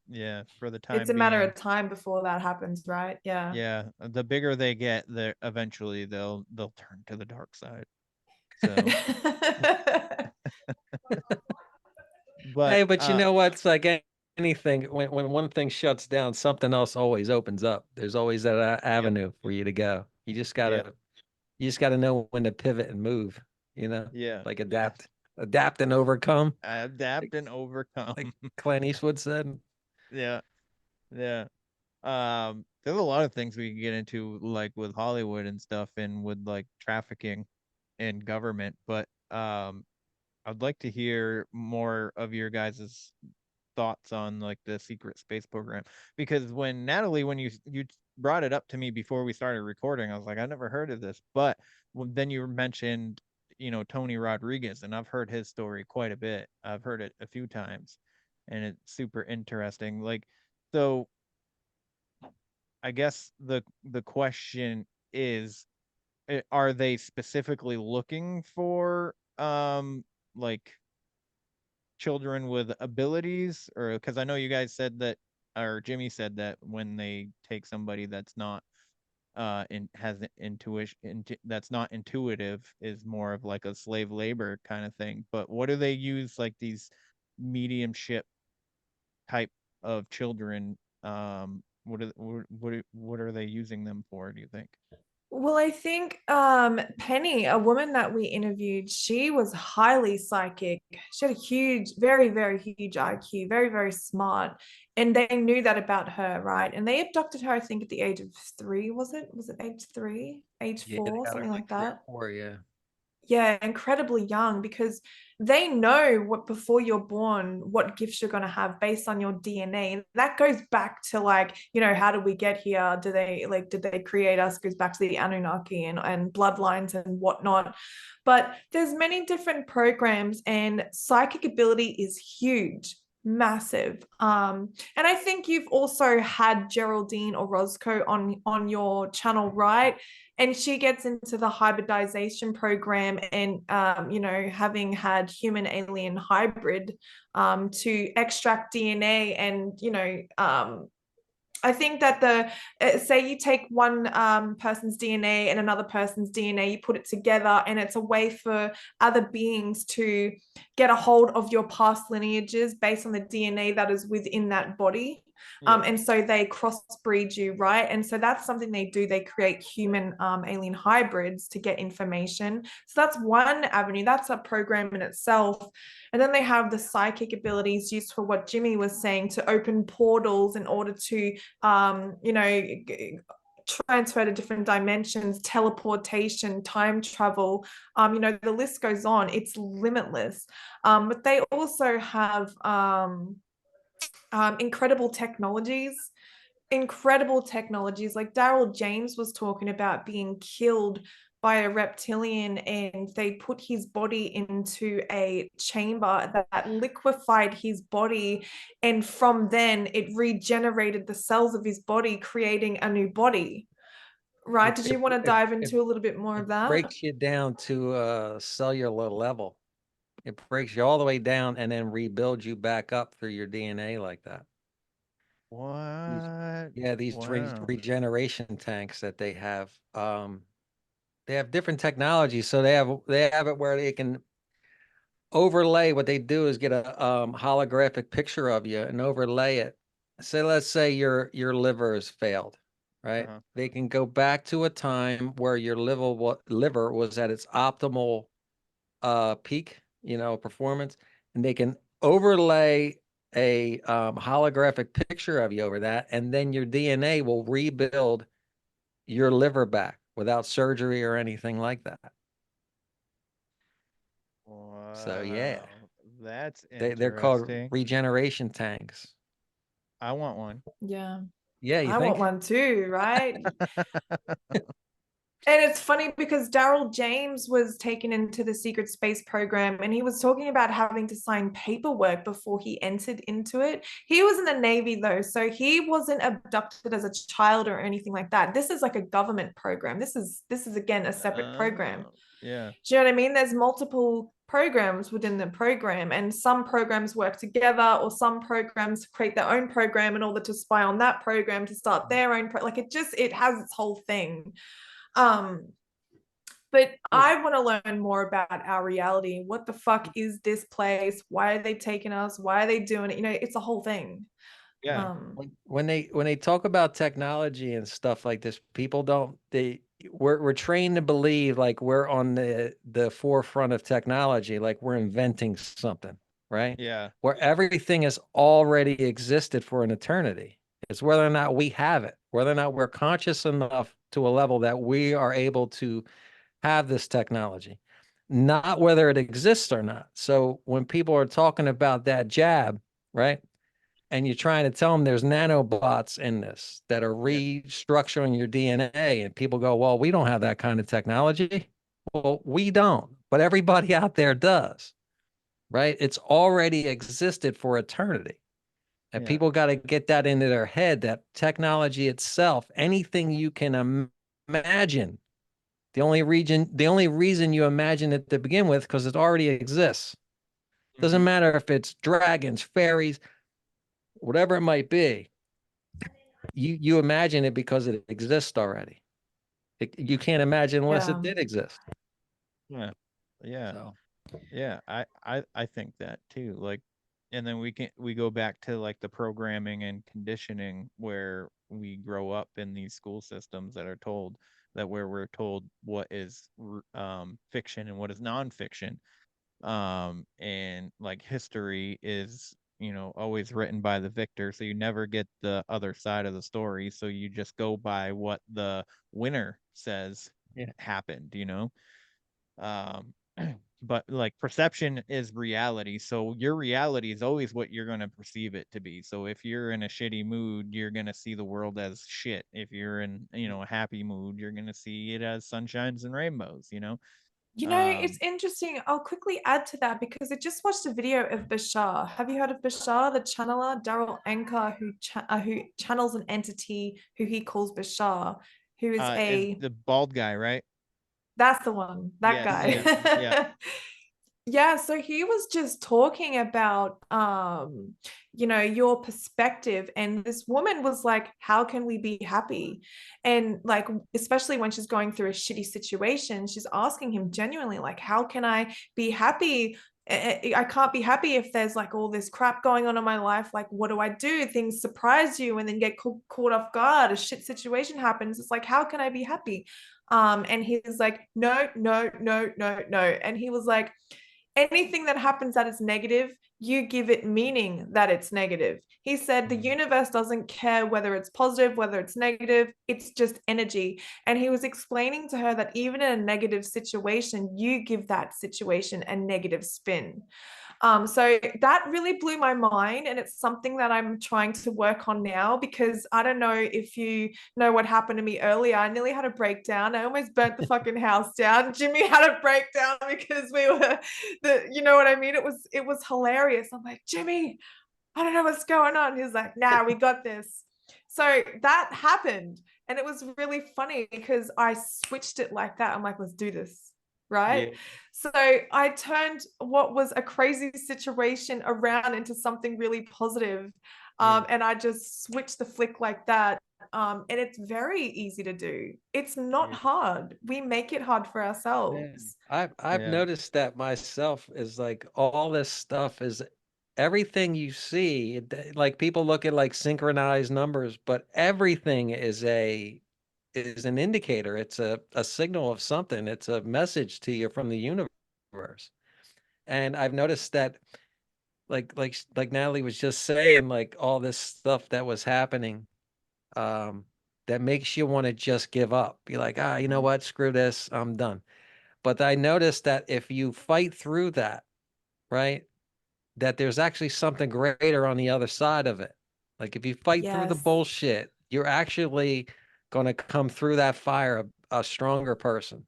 yeah, for the it's time a matter being. of time before that happens, right? Yeah. Yeah, the bigger they get, the eventually they'll turn to the dark side. So Hey, but but you know what? It's like anything. When one thing shuts down, something else always opens up. There's always that avenue for you to go. You just gotta know when to pivot and move. You know, yeah, like adapt and overcome. adapt and overcome. Like Clint Eastwood said. Yeah, yeah. There's a lot of things we can get into, like with Hollywood and stuff, and with like trafficking and government. But I'd like to hear more of your guys' thoughts on like the secret space program, because when Natalie, when you brought it up to me before we started recording, I was like, I never heard of this. But then you mentioned, Tony Rodriguez, and I've heard his story quite a bit. I've heard it a few times, and it's super interesting. Like, so I guess the question is, are they specifically looking for like children with abilities, or because I know you guys said that, or Jimmy said that when they take somebody that's not has intuition, that's not intuitive, is more of like a slave labor kind of thing. But what do they use, like these mediumship type of children? What are they using them for, do you think? Well, I think Penny, a woman that we interviewed, she was highly psychic. She had a huge, very, very huge IQ, very, very smart. And they knew that about her, right? And they abducted her, I think, at the age of 3, was it? Was it age 3? Age Yeah, they 4, got her something like like 3 or that? 4. Yeah. Yeah, incredibly young, because they know what before you're born, what gifts you're going to have based on your DNA. And that goes back to, like, how did we get here? Did they create us? Goes back to the Anunnaki and bloodlines and whatnot. But there's many different programs, and psychic ability is huge, massive. And I think you've also had Geraldine Orozco on your channel, right? And she gets into the hybridization program, and having had human alien hybrid to extract DNA. And I think that say you take one person's DNA and another person's DNA, you put it together, and it's a way for other beings to get a hold of your past lineages based on the DNA that is within that body. Yeah. And so they crossbreed you, right? And so that's something they do. They create human alien hybrids to get information. So that's one avenue. That's a program in itself. And then they have the psychic abilities used for what Jimmy was saying, to open portals in order to transfer to different dimensions, teleportation, time travel. The list goes on. It's limitless. But they also have incredible technologies. Like Daryl James was talking about being killed by a reptilian, and they put his body into a chamber that liquefied his body, and from then it regenerated the cells of his body, creating a new body. Right? Did you want to dive into a little bit more of that? Breaks you down to a cellular level. It breaks you all the way down and then rebuilds you back up through your DNA like that. What? These Wow. regeneration tanks that they have. They have different technologies. So they have it where they can overlay. What they do is get a holographic picture of you and overlay it. So let's say your liver has failed, right? Uh-huh. They can go back to a time where your liver was at its optimal peak, performance, and they can overlay a holographic picture of you over that, and then your DNA will rebuild your liver back without surgery or anything like that. So yeah, Wow. That's they're called interesting. regeneration tanks. I want one. Yeah. Yeah, you I want think? one too, right? And it's funny because Daryl James was taken into the secret space program and he was talking about having to sign paperwork before he entered into it. He was in the Navy though, so he wasn't abducted as a child or anything like that. This is like a government program. This is again a separate program. Yeah. Do you know what I mean? There's multiple programs within the program, and some programs work together, or some programs create their own program in order to spy on that program to start their own like it has its whole thing. But I want to learn more about our reality. What the fuck is this place? Why are they taking us? Why are they doing it? You know, it's a whole thing. Yeah. When they talk about technology and stuff like this, people don't we're trained to believe like we're on the forefront of technology, like we're inventing something, right? Yeah. Where everything has already existed for an eternity. It's whether or not we have it, whether or not we're conscious enough to a level that we are able to have this technology, not whether it exists or not. So when people are talking about that jab, right? And you're trying to tell them there's nanobots in this that are restructuring your DNA, and people go, well, we don't have that kind of technology. Well, we don't, but everybody out there does, right? It's already existed for eternity. And people got to get that into their head that technology itself, anything you can imagine, the only reason you imagine it to begin with, because it already exists. Doesn't matter if it's dragons, fairies, whatever it might be. You imagine it because it exists already. You can't imagine unless it did exist. Yeah. Yeah. So. Yeah. I think that too. Like, and then we go back to like the programming and conditioning where we grow up in these school systems that are told that where we're told what is fiction and what is nonfiction. And like history is, you know, always written by the victor, so you never get the other side of the story, so you just go by what the winner says happened, you know. um but like perception is reality, so your reality is always what you're going to perceive it to be. So if you're in a shitty mood, you're going to see the world as shit. If you're in, you know, a happy mood, you're going to see it as sunshines and rainbows, you know. You know, it's interesting. I'll quickly add to that because I just watched a video of Bashar. Have you heard of Bashar, the channeler, Daryl Anker, who channels an entity who he calls Bashar, who is Is a the bald guy, right? that's the one, that Yes, guy. yeah. Yeah, so he was just talking about you know, your perspective, and this woman was like, how can we be happy? And like, especially when she's going through a shitty situation, she's asking him genuinely like, how can I be happy? I can't be happy if there's like all this crap going on in my life. Like, what do I do? Things surprise you and then get caught off guard. A shit situation happens. It's like, how can I be happy? And he's like, no, no, no, no, no. And he was like, anything that happens that is negative, you give it meaning that it's negative. He said the universe doesn't care whether it's positive, whether it's negative, it's just energy. And he was explaining to her that even in a negative situation, you give that situation a negative spin. So that really blew my mind, and it's something that I'm trying to work on now, because I don't know if you know what happened to me earlier. I nearly had a breakdown. I almost burnt the fucking house down. Jimmy had a breakdown because we were you know what I mean? It was hilarious. I'm like, Jimmy, I don't know what's going on. He's like, nah, we got this. So that happened, and it was really funny because I switched it like that. I'm like, let's do this. Right. So I turned what was a crazy situation around into something really positive. And I just switched the flick like that. And it's very easy to do. It's not hard. We make it hard for ourselves. I've noticed that myself, is like all this stuff is everything you see, like people look at like synchronized numbers, but everything is an indicator. It's a signal of something. It's a message to you from the universe. And I've noticed that like Natalie was just saying, like all this stuff that was happening, that makes you want to just give up. Be like, you know what? Screw this. I'm done. But I noticed that if you fight through that, right, that there's actually something greater on the other side of it. Like if you fight through the Yes. bullshit, you're actually going to come through that fire a stronger person,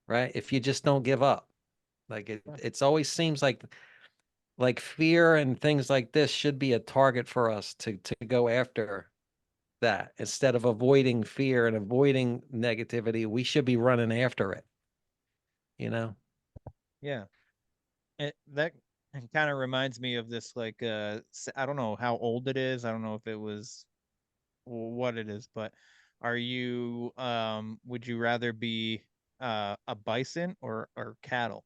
right? If you just don't give up. Like it's always seems like fear and things like this should be a target for us to go after that instead of avoiding fear and avoiding negativity. We should be running after it, you know? Yeah. That kind of reminds me of this, like, I don't know how old it is. I don't know if it was what it is, but would you rather be a bison or cattle?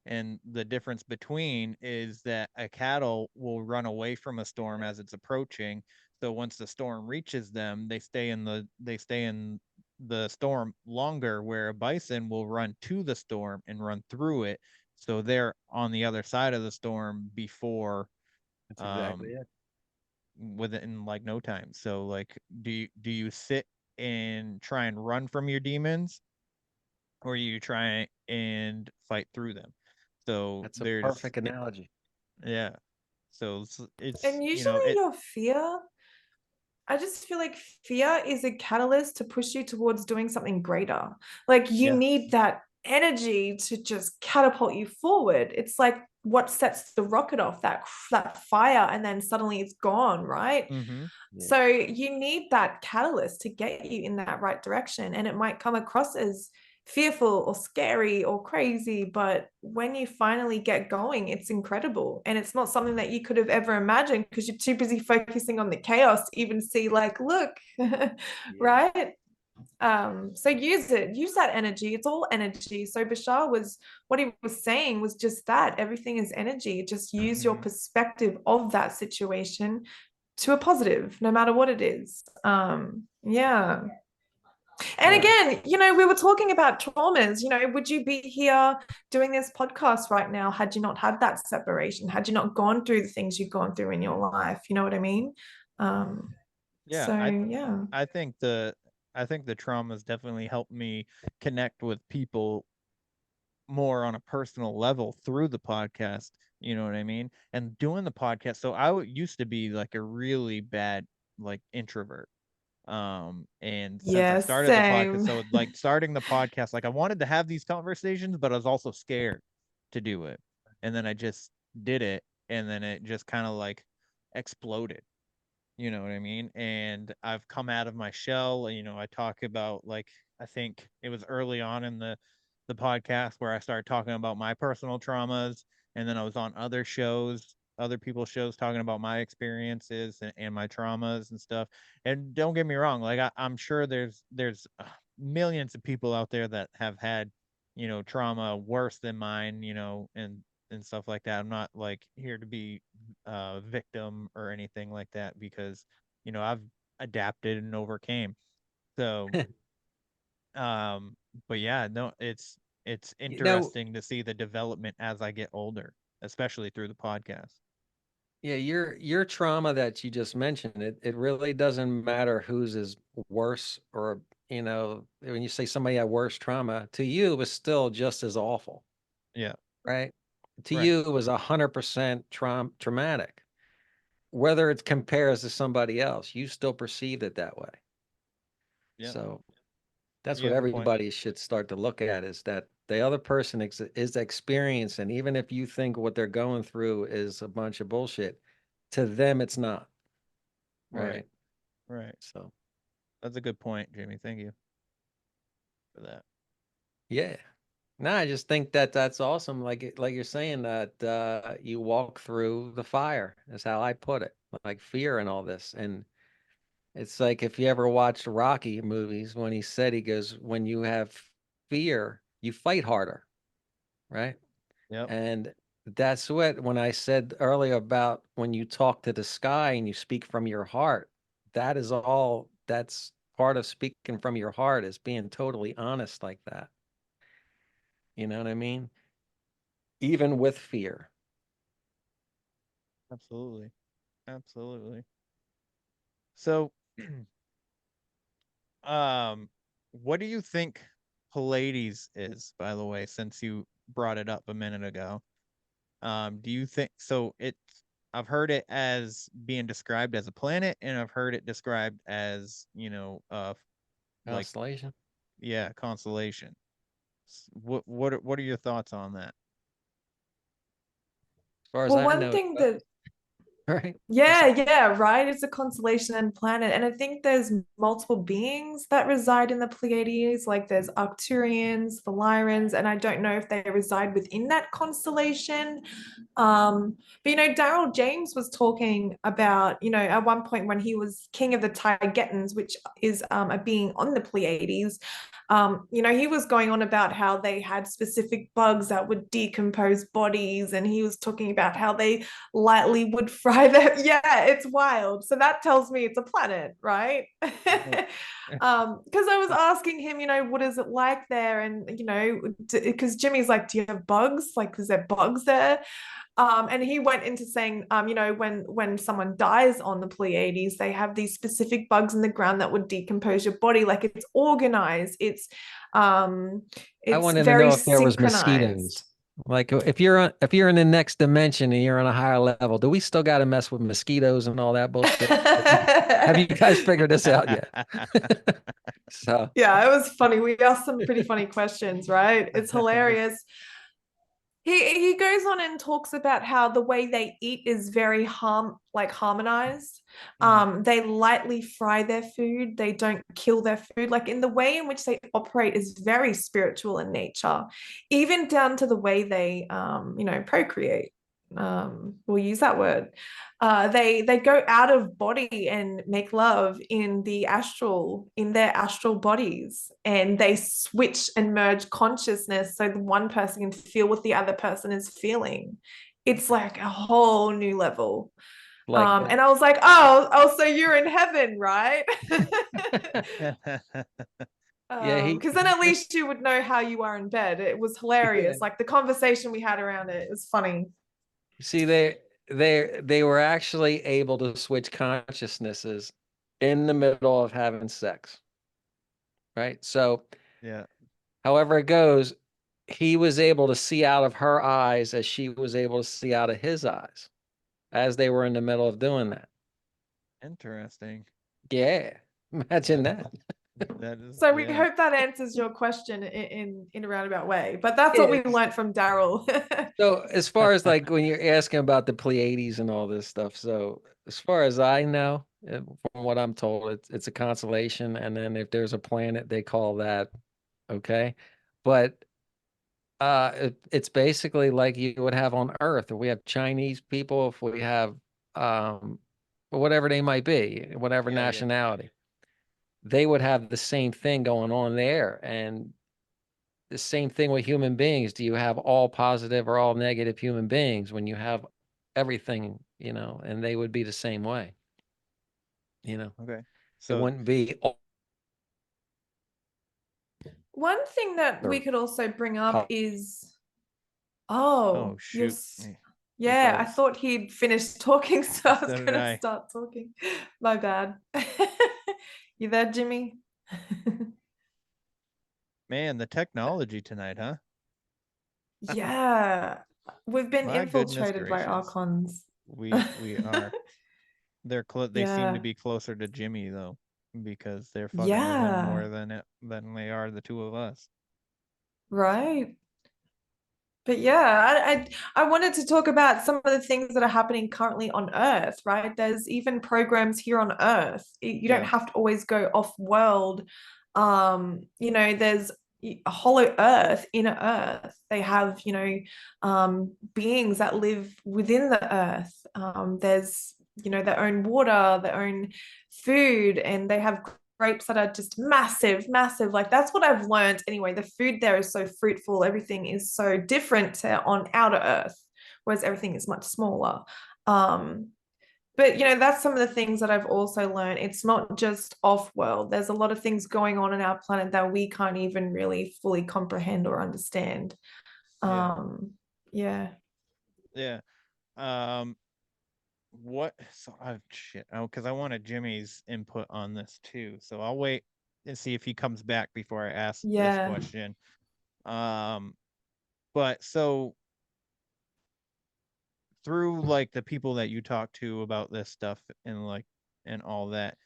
And the difference between is that a cattle will run away from a storm as it's approaching. So once the storm reaches them, they stay in the storm longer, where a bison will run to the storm and run through it. So they're on the other side of the storm before That's exactly um it. within like no time. So like do you sit and try and run from your demons, or you try and fight through them? So That's a perfect analogy. yeah. So it's And you know, usually your fear, I just feel like fear is a catalyst to push you towards doing something greater. Like you yeah. need that energy to just catapult you forward. It's like what sets the rocket off, that fire, and then suddenly it's gone, right? Mm-hmm. Yeah. So you need that catalyst to get you in that right direction. And it might come across as fearful or scary or crazy, but when you finally get going, it's incredible. And it's not something that you could have ever imagined because you're too busy focusing on the chaos to even see, like, look, right? So use that energy. It's all energy. So Bashar was, what he was saying was just that everything is energy. Just use your Mm-hmm. perspective of that situation to a positive, no matter what it is. Yeah. And Yeah. again, we were talking about traumas. Would you be here doing this podcast right now had you not had that separation, had you not gone through the things you've gone through in your life? You know what I mean? Um, Yeah, so yeah. I think the traumas definitely helped me connect with people more on a personal level through the podcast. You know what I mean? And doing the podcast. So used to be like a really bad like introvert. And since I Yeah, started the podcast, same. so like starting the podcast, like I wanted to have these conversations, but I was also scared to do it. And then I just did it, and then it just kind of like exploded. You know what I mean? And I've come out of my shell. I talk about, like, I think it was early on in the podcast where I started talking about my personal traumas, and then I was on other shows, other people's shows, talking about my experiences and my traumas and stuff. And don't get me wrong, like I'm sure there's millions of people out there that have had trauma worse than mine, and stuff like that. I'm not like here to be victim or anything like that, because I've adapted and overcame. So but yeah, no, it's You know, interesting to see the development as I get older, especially through the podcast. yeah, your trauma that you just mentioned, it really doesn't matter whose is worse, or when you say somebody had worse trauma, to you it was still just as awful, Yeah. right? To Right. you it was 100% traumatic. Whether it compares to somebody else, you still perceived it that way. Yeah. So that's You what have a point. everybody should start to look at, is that the other person is experiencing, even if you think what they're going through is a bunch of bullshit, to them it's not, Right. right? Right. So That's a good point, Jamie. Thank you for that. yeah. No, I just think that that's awesome. Like you're saying that you walk through the fire, is how I put it, like fear and all this. And it's like, if you ever watched Rocky movies, when he said, he goes, when you have fear, you fight harder, right? Yep. And that's what, when I said earlier about when you talk to the sky and you speak from your heart, that is all, that's part of speaking from your heart, is being totally honest like that. You know what I mean? Even with fear. Absolutely. Absolutely. So um what do you think Pallades is, by the way, since you brought it up a minute ago? Do you think so? I've heard it as being described as a planet, and I've heard it described as, like, Constellation. yeah, constellation. What are your thoughts on that? As far as Well, I one know, thing that right? yeah, right. It's a constellation and planet. And I think there's multiple beings that reside in the Pleiades. Like there's Arcturians, the Lyrans, and I don't know if they reside within that constellation. But Daryl James was talking about, at one point when he was king of the Taigetans, which is a being on the Pleiades. He was going on about how they had specific bugs that would decompose bodies, and he was talking about how they lightly would fry them. Yeah, it's wild. So that tells me it's a planet, right? Because I was asking him, what is it like there? And, because Jimmy's like, do you have bugs? Like, is there bugs there? And he went into saying, when someone dies on the Pleiades, they have these specific bugs in the ground that would decompose your body. Like it's organized. It's I wanted to very know if there was synchronized. mosquitoes. Like if you're in the next dimension and you're on a higher level, do we still got to mess with mosquitoes and all that bullshit? Have you guys figured this out yet? So yeah, it was funny. We asked some pretty funny questions, right? It's hilarious. He goes on and talks about how the way they eat is very harmonized. They lightly fry their food. They don't kill their food. Like in the way in which they operate is very spiritual in nature, even down to the way they procreate. We'll use that word. They go out of body and make love in their astral bodies, and they switch and merge consciousness so the one person can feel what the other person is feeling. It's like a whole new level. And I was like, oh, so you're in heaven, right? yeah, Because then at least you would know how you are in bed. It was hilarious. Like the conversation we had around it was funny. see, they were actually able to switch consciousnesses in the middle of having sex. Right. So yeah, however it goes, he was able to see out of her eyes as she was able to see out of his eyes as they were in the middle of doing that. interesting. Yeah. Imagine that. That is, So we yeah. hope that answers your question in a roundabout way. But that's what we learned from Daryl. So as far as like when you're asking about the Pleiades and all this stuff, so as far as I know, from what I'm told, it's a constellation, and then if there's a planet, they call that okay. But it's basically like you would have on Earth. If we have Chinese people, if we have whatever they might be, whatever nationality, they would have the same thing going on there. And the same thing with human beings. Do you have all positive or all negative human beings when you have everything, and they would be the same way, Okay. It So wouldn't be One thing that we could also bring up is, oh, shoot. yeah, I thought he'd finished talking, so I was So did gonna I. start talking. My bad. You there, Jimmy? Man, the technology tonight, huh? Yeah, we've been My goodness infiltrated by gracious. archons. We are. They seem to Yeah. be closer to Jimmy though, because they're fucking with him Yeah. more than they are the two of us. Right. But yeah, I wanted to talk about some of the things that are happening currently on Earth, right? There's even programs here on Earth. You don't Yeah. have to always go off world. There's a hollow Earth, inner Earth. They have, beings that live within the Earth. There's, their own water, their own food, and they have grapes that are just massive, massive. Like that's what I've learned anyway. The food there is so fruitful. Everything is so different on outer Earth, whereas everything is much smaller. But that's some of the things that I've also learned. It's not just off world. There's a lot of things going on in our planet that we can't even really fully comprehend or understand. Yeah. Yeah. What? So shit. Oh, because I wanted Jimmy's input on this too. So I'll wait and see if he comes back before I ask this Yeah. question. But so through like the people that you talk to about this stuff and all that,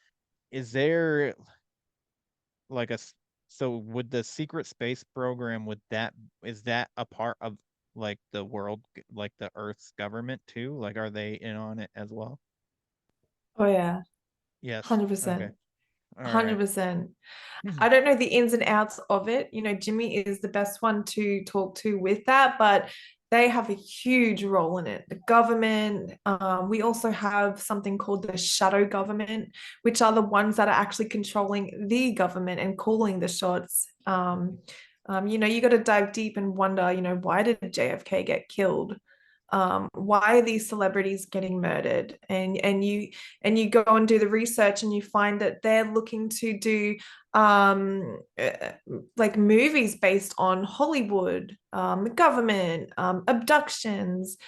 is there like So would the secret space program, is that a part of like the world, like the Earth's government too? Like, are they in on it as well? Oh yeah, Yes. Okay. 100%. All right. 100%. I don't know the ins and outs of it. You know, Jimmy is the best one to talk to with that, but they have a huge role in it. The government, we also have something called the shadow government, which are the ones that are actually controlling the government and calling the shots. You know, you got to dive deep and wonder, you know, why did JFK get killed? Why are these celebrities getting murdered? And you go and do the research and you find that they're looking to do like movies based on Hollywood, the government, abductions,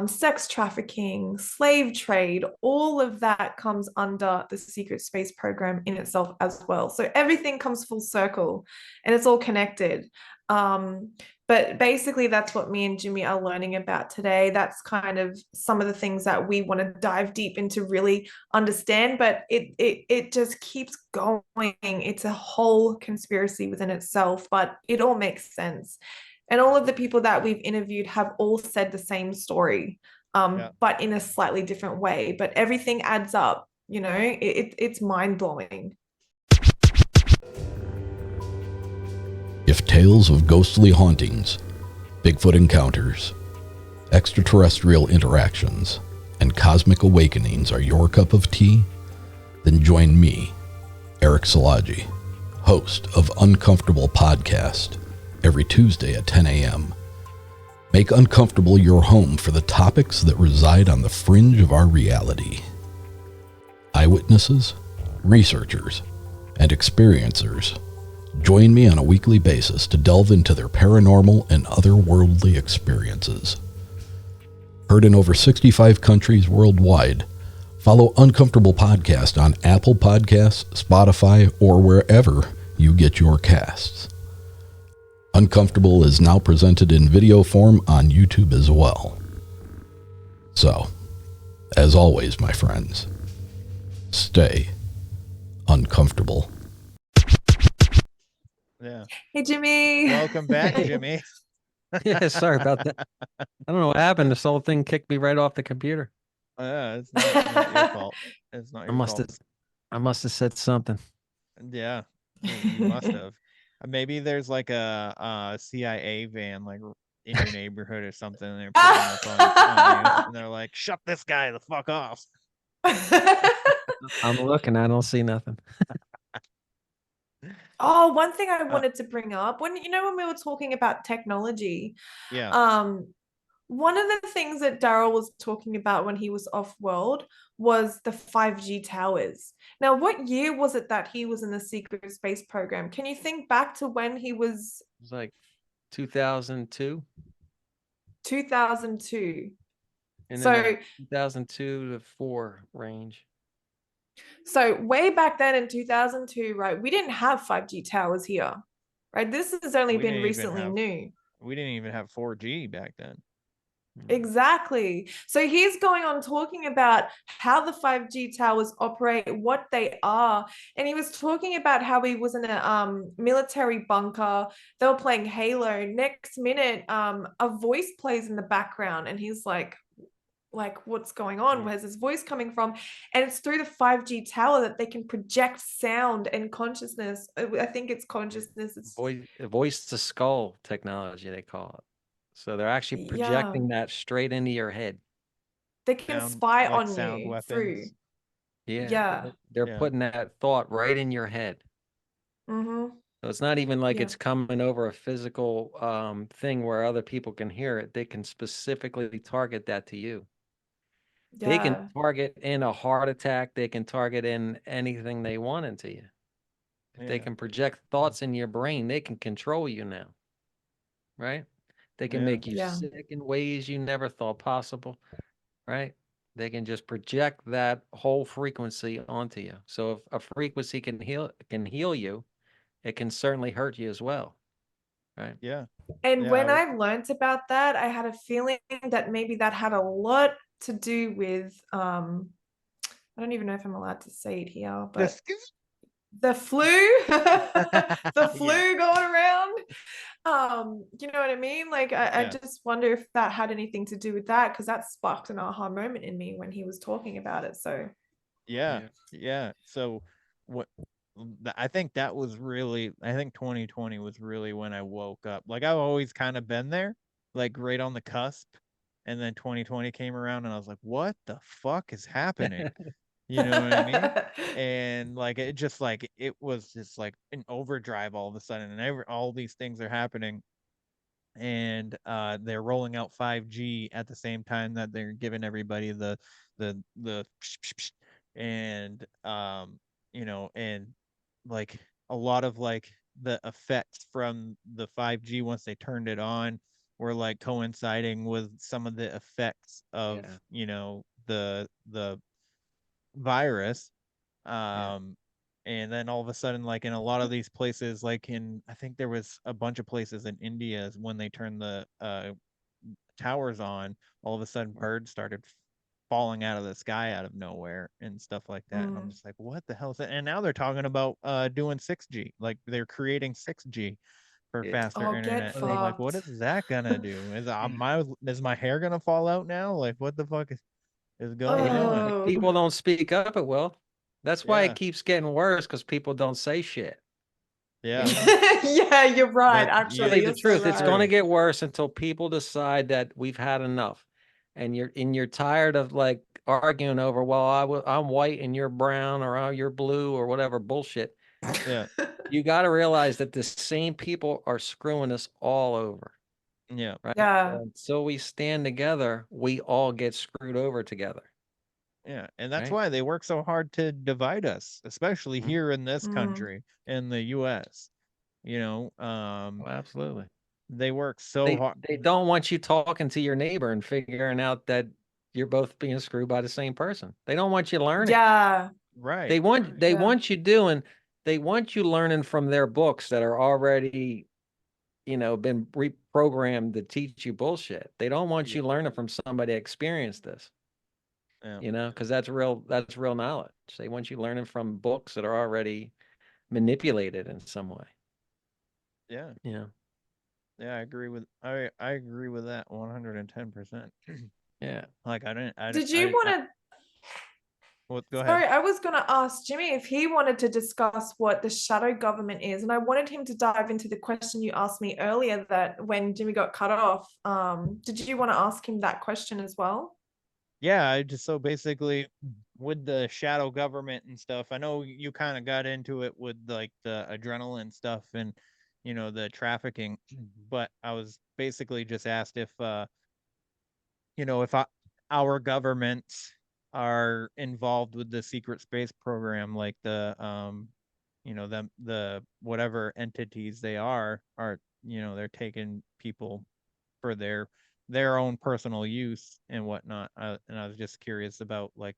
sex trafficking, slave trade. All of that comes under the secret space program in itself as well. So everything comes full circle and it's all connected. But basically, that's what me and Jimmy are learning about today. That's kind of some of the things that we want to dive deep into, really understand. But it just keeps going. It's a whole conspiracy within itself, but it all makes sense. And all of the people that we've interviewed have all said the same story, but in a slightly different way. But everything adds up. You know, it's mind blowing. If tales of ghostly hauntings, Bigfoot encounters, extraterrestrial interactions, and cosmic awakenings are your cup of tea, then join me, Eric Szilagyi, host of Uncomfortable Podcast, every Tuesday at 10 a.m. Make Uncomfortable your home for the topics that reside on the fringe of our reality. Eyewitnesses, researchers, and experiencers join me on a weekly basis to delve into their paranormal and otherworldly experiences. Heard in over 65 countries worldwide, follow Uncomfortable Podcast on Apple Podcasts, Spotify, or wherever you get your casts. Uncomfortable is now presented in video form on YouTube as well. So, as always, my friends, stay uncomfortable. Yeah. Hey, Jimmy. Welcome back, Jimmy. Yeah, sorry about that. I don't know what happened. This whole thing kicked me right off the computer. Yeah, it's not your fault. It's not your fault. I must have said something. Yeah, you must have. Maybe there's like a CIA van like in your neighborhood or something, and they're picking up on you, and they're like, "Shut this guy the fuck off." I'm looking. I don't see nothing. Oh, one thing I wanted to bring up, when we were talking about technology, yeah, one of the things that Daryl was talking about when he was off world was the 5G towers. Now, what year was it that he was in the secret space program? Can you think back to when he was? It was like 2002. 2002. And so then 2002 to 4 range. So way back then in 2002, right, we didn't have 5G towers here, right? This has only been recently new. We didn't even have 4G back then. Exactly. So he's going on talking about how the 5G towers operate, what they are. And he was talking about how he was in a military bunker. They were playing Halo. Next minute, a voice plays in the background. And he's like, what's going on? Where's his voice coming from? And it's through the 5G tower that they can project sound and consciousness. I think it's consciousness. It's voice to skull technology, they call it. So they're actually projecting that straight into your head. They can spy on you weapons. through. Yeah. They're putting that thought right in your head. Mm-hmm. So it's not even like it's coming over a physical thing where other people can hear it. They can specifically target that to you. Yeah. They can target in a heart attack. They can target in anything they want into you. If they can project thoughts in your brain, they can control you now. Right? They can make you sick in ways you never thought possible. Right? They can just project that whole frequency onto you. So if a frequency can heal you, it can certainly hurt you as well. Right? Yeah. And when I learned about that, I had a feeling that maybe that had a lot to do with I don't even know if I'm allowed to say it here, but the flu, the flu going around. You know what I mean? Like, I just wonder if that had anything to do with that, because that sparked an aha moment in me when he was talking about it. So yeah. So what I think that was really, I think 2020 was really when I woke up. Like I've always kind of been there, like right on the cusp. And then 2020 came around and I was like, what the fuck is happening? You know what I mean? And like it just like it was just like an overdrive all of a sudden, and all these things are happening, and they're rolling out 5G at the same time that they're giving everybody the and you know, and like a lot of like the effects from the 5G once they turned it on were like coinciding with some of the effects of you know the virus. And then all of a sudden, like in a lot of these places, like I think there was a bunch of places in India when they turned the towers on, all of a sudden birds started falling out of the sky out of nowhere and stuff like that. And I'm just like, what the hell is that? And now they're talking about doing 6G, like they're creating 6G for faster internet. And I'm like, what is that gonna do? Is my hair gonna fall out now? Like, what the fuck is going on? If people don't speak up, it will. That's why it keeps getting worse, because people don't say shit. Yeah. Yeah, you're right. Actually, Actually, the truth, it's going to get worse until people decide that we've had enough, and you're tired of like arguing over, well, I'm white and you're brown, or you're blue, or whatever bullshit. Yeah. You got to realize that the same people are screwing us all over. Yeah. Right. Yeah. Until we stand together, we all get screwed over together. Yeah, and that's why they work so hard to divide us, especially here in this country, in the US. You know, absolutely. They work so hard. They don't want you talking to your neighbor and figuring out that you're both being screwed by the same person. They don't want you learning. Yeah. Right. They want you learning from their books that are already, you know, been reprogrammed to teach you bullshit. They don't want you learning from somebody that experienced this. You know, because that's real knowledge. They want you learning from books that are already manipulated in some way. Yeah. Yeah. Yeah, I agree with that 110%. Yeah. Like Did you want to Well, go ahead. Sorry, I was going to ask Jimmy if he wanted to discuss what the shadow government is, and I wanted him to dive into the question you asked me earlier, that when Jimmy got cut off. Did you want to ask him that question as well? Yeah, I just so basically with the shadow government and stuff, I know you kind of got into it with like the adrenaline stuff and you know the trafficking, but I was basically just asked if you know if our governments are involved with the secret space program, like the you know the whatever entities they are you know they're taking people for their own personal use and whatnot. And I was just curious about like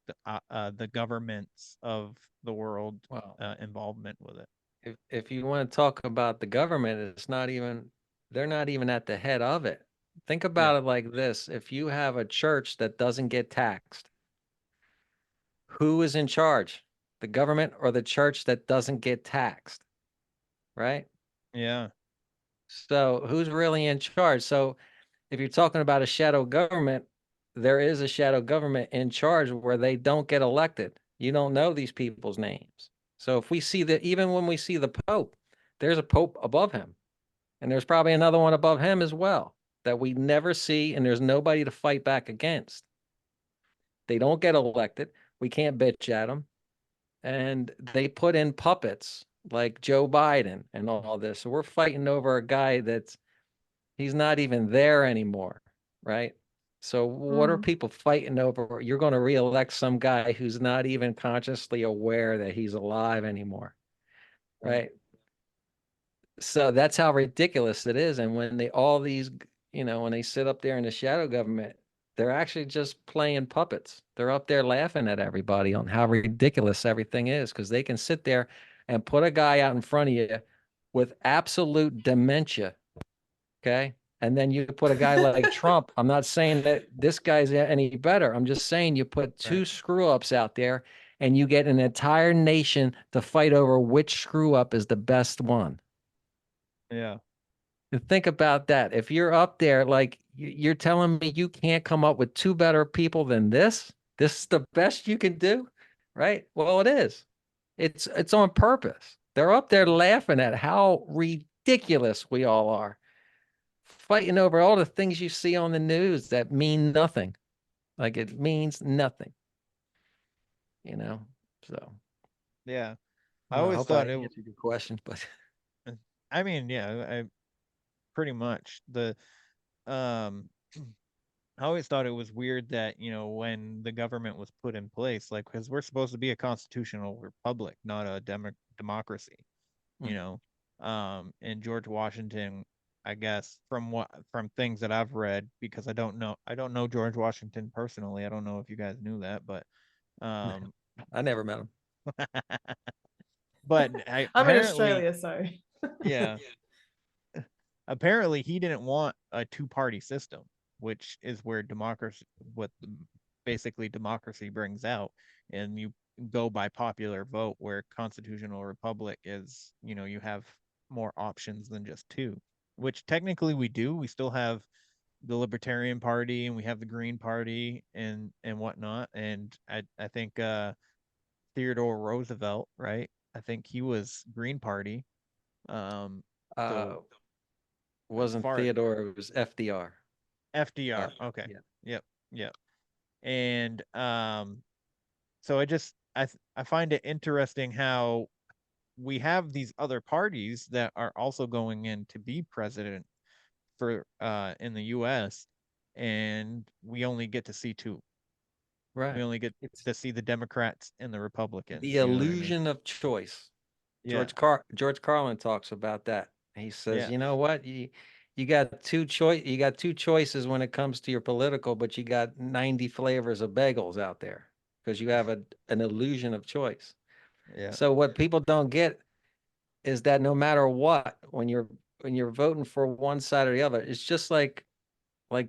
the governments of the world involvement with it. If you want to talk about the government, they're not even at the head of it. Think about it like this. If you have a church that doesn't get taxed, who is in charge? The government or the church that doesn't get taxed? Right? Yeah. So who's really in charge? So if you're talking about a shadow government, there is a shadow government in charge where they don't get elected. You don't know these people's names. So if we see that, even when we see the Pope, there's a Pope above him. And there's probably another one above him as well that we never see, and there's nobody to fight back against. They don't get elected. We can't bitch at them. And they put in puppets like Joe Biden and all this. So we're fighting over a guy he's not even there anymore, right? So what are people fighting over? You're going to reelect some guy who's not even consciously aware that he's alive anymore, right? So that's how ridiculous it is. And when when they sit up there in the shadow government, they're actually just playing puppets. They're up there laughing at everybody on how ridiculous everything is, because they can sit there and put a guy out in front of you with absolute dementia. Okay. And then you put a guy like Trump. I'm not saying that this guy's any better. I'm just saying you put two screw ups out there and you get an entire nation to fight over which screw up is the best one. Yeah. And think about that. If you're up there, like you're telling me you can't come up with two better people than this? This is the best you can do, right? Well, it is. It's on purpose. They're up there laughing at how ridiculous we all are, fighting over all the things you see on the news that mean nothing. Like it means nothing, you know? So Yeah. I I always hope I thought it. answered your question, but I mean, yeah, I pretty much um I always thought it was weird that, when the government was put in place, like, because we're supposed to be a constitutional republic, not a democracy, you know. And George Washington, I guess, from things that I've read, because I don't know George Washington personally. I don't know if you guys knew that, but I never met him. but I'm in apparently, Australia, so yeah, apparently he didn't want a two-party system, which is where basically democracy brings out, and you go by popular vote, where constitutional republic is, you have more options than just two, which technically we do. We still have the Libertarian Party, and we have the Green Party, and whatnot. And I think Theodore Roosevelt, right? I think he was Green Party. Um, so as Wasn't far Theodore, it was FDR. FDR. Okay. Yeah. Yep. Yep. And so I find it interesting how we have these other parties that are also going in to be president for in the US, and we only get to see two. Right. We only get It's to see the Democrats and the Republicans, the you know what I mean? illusion of choice. Yeah. George Carlin talks about that. He says, Yeah. you know what? You got you got two choices when it comes to your political, but you got 90 flavors of bagels out there because you have an illusion of choice. Yeah. So what people don't get is that no matter what, when you're voting for one side or the other, it's just like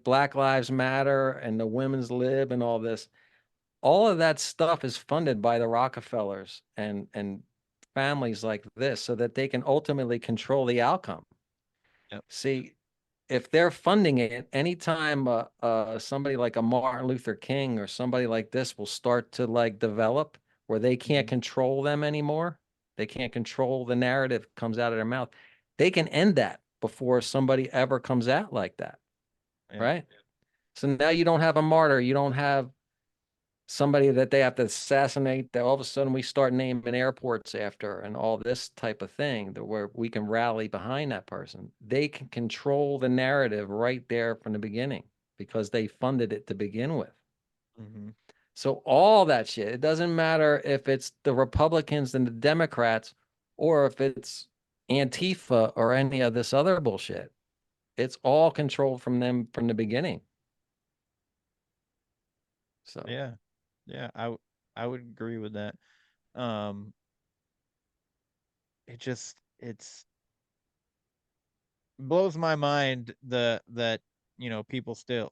Black Lives Matter and the women's lib and all this. All of that stuff is funded by the Rockefellers and families like this so that they can ultimately control the outcome. Yep. See, if they're funding it, anytime somebody like a Martin Luther King or somebody like this will start to like develop where they can't control them anymore, they can't control the narrative comes out of their mouth, they can end that before somebody ever comes out like that, Yeah. right? So now you don't have a martyr, you don't have somebody that they have to assassinate, that all of a sudden we start naming airports after and all this type of thing that where we can rally behind that person. They can control the narrative right there from the beginning because they funded it to begin with. Mm-hmm. So all that shit, it doesn't matter if it's the Republicans and the Democrats or if it's Antifa or any of this other bullshit. It's all controlled from them from the beginning. So Yeah. Yeah. I would agree with that. Um, it's blows my mind that people still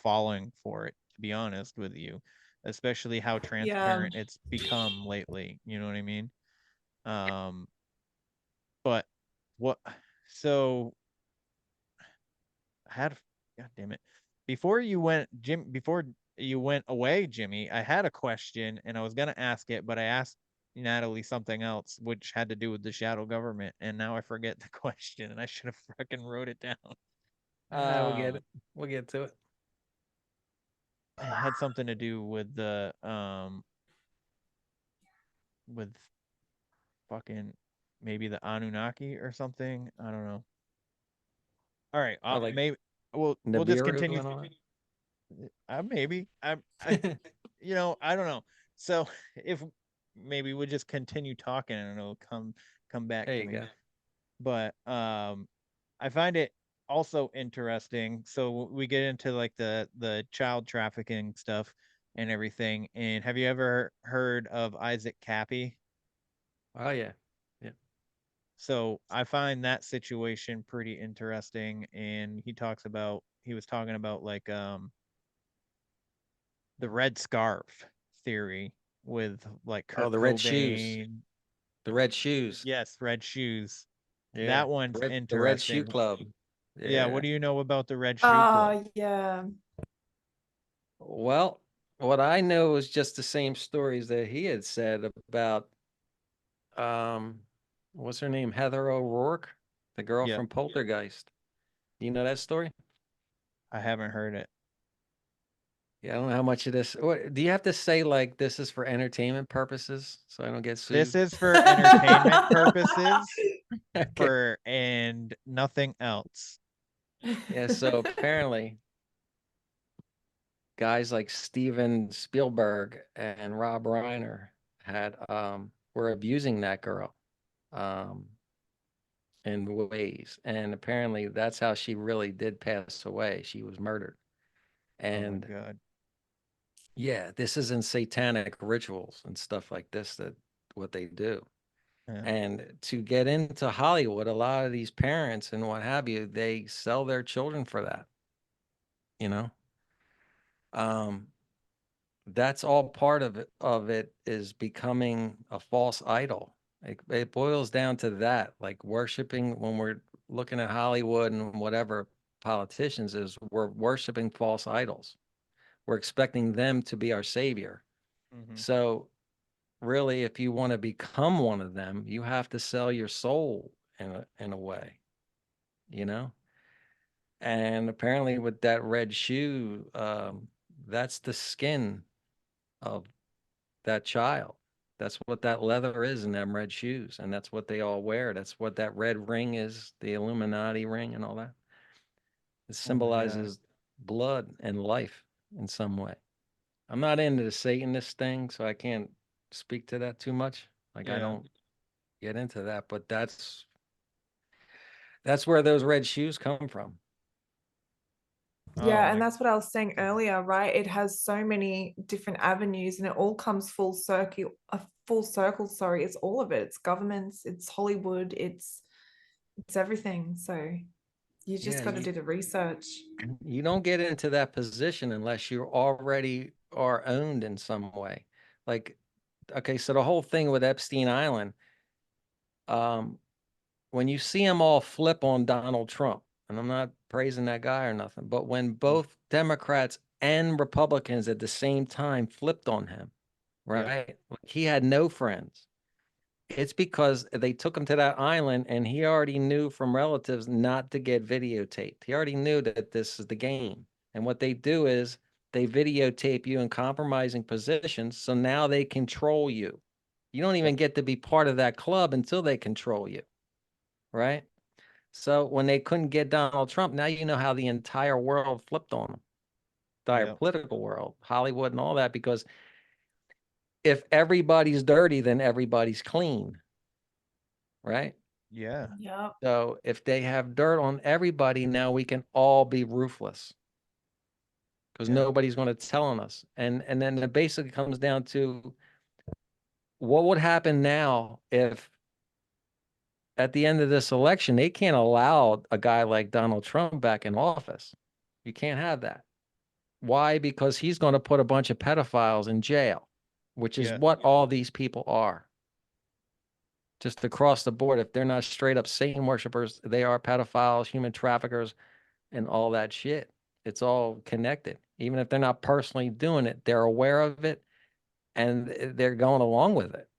falling for it, to be honest with you, especially how yeah. transparent it's become lately, you know what I mean? um but what so I had God damn it, before you went away, Jimmy, I had a question and I was going to ask it, but I asked Natalie something else which had to do with the shadow government, and now I forget the question, and I should have fucking wrote it down. we'll get um it. We'll get to it. it had something to do with fucking maybe the Anunnaki or something. I don't know. All right, Oh, like maybe we'll just Nibiru continue. and all that. Maybe I I don't know. So if maybe we'll just continue talking and it'll come back There to you me. go. But I find it also interesting. So we get into like the child trafficking stuff and everything. And have you ever heard of Isaac Cappy? Oh yeah. Yeah. So I find that situation pretty interesting. And he was talking about like the red scarf theory, with like Oh, Kurt the red shoes. Cobain. The red shoes. Yes, red shoes. Yeah. That one's The red shoe interesting. club. Yeah, what do you know about the Red Shoe Club? Yeah. Well, what I know is just the same stories that he had said about what's her name? Heather O'Rourke, the girl Yeah, from Poltergeist. Do you know that story? I haven't heard it. Yeah, I don't know how much of this. What, do you have to say like this is for entertainment purposes so I don't get sued? This is for entertainment purposes Okay. and nothing else. Yeah, so apparently guys like Steven Spielberg and Rob Reiner had were abusing that girl um in ways. And apparently that's how she really did pass away. She was murdered. Oh my And god. yeah, this is in satanic rituals and stuff like this that what they do. Yeah. And to get into Hollywood, a lot of these parents and what have you, they sell their children for that, you know? Um, that's all part of it is becoming a false idol. It boils down to that, like worshiping when we're looking at Hollywood and whatever politicians is, we're worshiping false idols. We're expecting them to be our savior. Mhm. So really, if you want to become one of them, you have to sell your soul in a way, you know? And apparently with that red shoe, that's the skin of that child. That's what that leather is in them red shoes. And that's what they all wear. That's what that red ring is, the Illuminati ring and all that. It Oh my god. symbolizes blood and life in some way. I'm not into the Satanist thing, so I can't speak to that too much. Like I Yeah. don't get into that, but that's where those red shoes come from. Oh Yeah, and my. that's what I was saying earlier, right? It has so many different avenues and it all comes full circle, sorry. It's all of it. It's governments, it's Hollywood, it's everything. So you just Yeah, got to do the research. you don't get into that position unless you already are owned in some way. Like, okay, so the whole thing with Epstein Island, um, when you see them all flip on Donald Trump, and I'm not praising that guy or nothing, but when both Democrats and Republicans at the same time flipped on him, Yeah. right? Like he had no friends. It's because they took him to that island and he already knew from relatives not to get videotaped. He already knew that this is the game. And what they do is they videotape you in compromising positions. So now they control you. You don't even get to be part of that club until they control you. Right. So when they couldn't get Donald Trump, now you know how the entire world flipped on him, the entire Yeah. political world, Hollywood and all that, because if everybody's dirty, then everybody's clean. Right. Yeah. Yep. So if they have dirt on everybody, now we can all be ruthless because Yeah. nobody's going to tell on us. And then it basically comes down to what would happen now if at the end of this election, they can't allow a guy like Donald Trump back in office. You can't have that. Why? Because he's going to put a bunch of pedophiles in jail, which is Yeah. what all these people are. Just across the board, if they're not straight up Satan worshipers, they are pedophiles, human traffickers, and all that shit. It's all connected. Even if they're not personally doing it, they're aware of it and they're going along with it.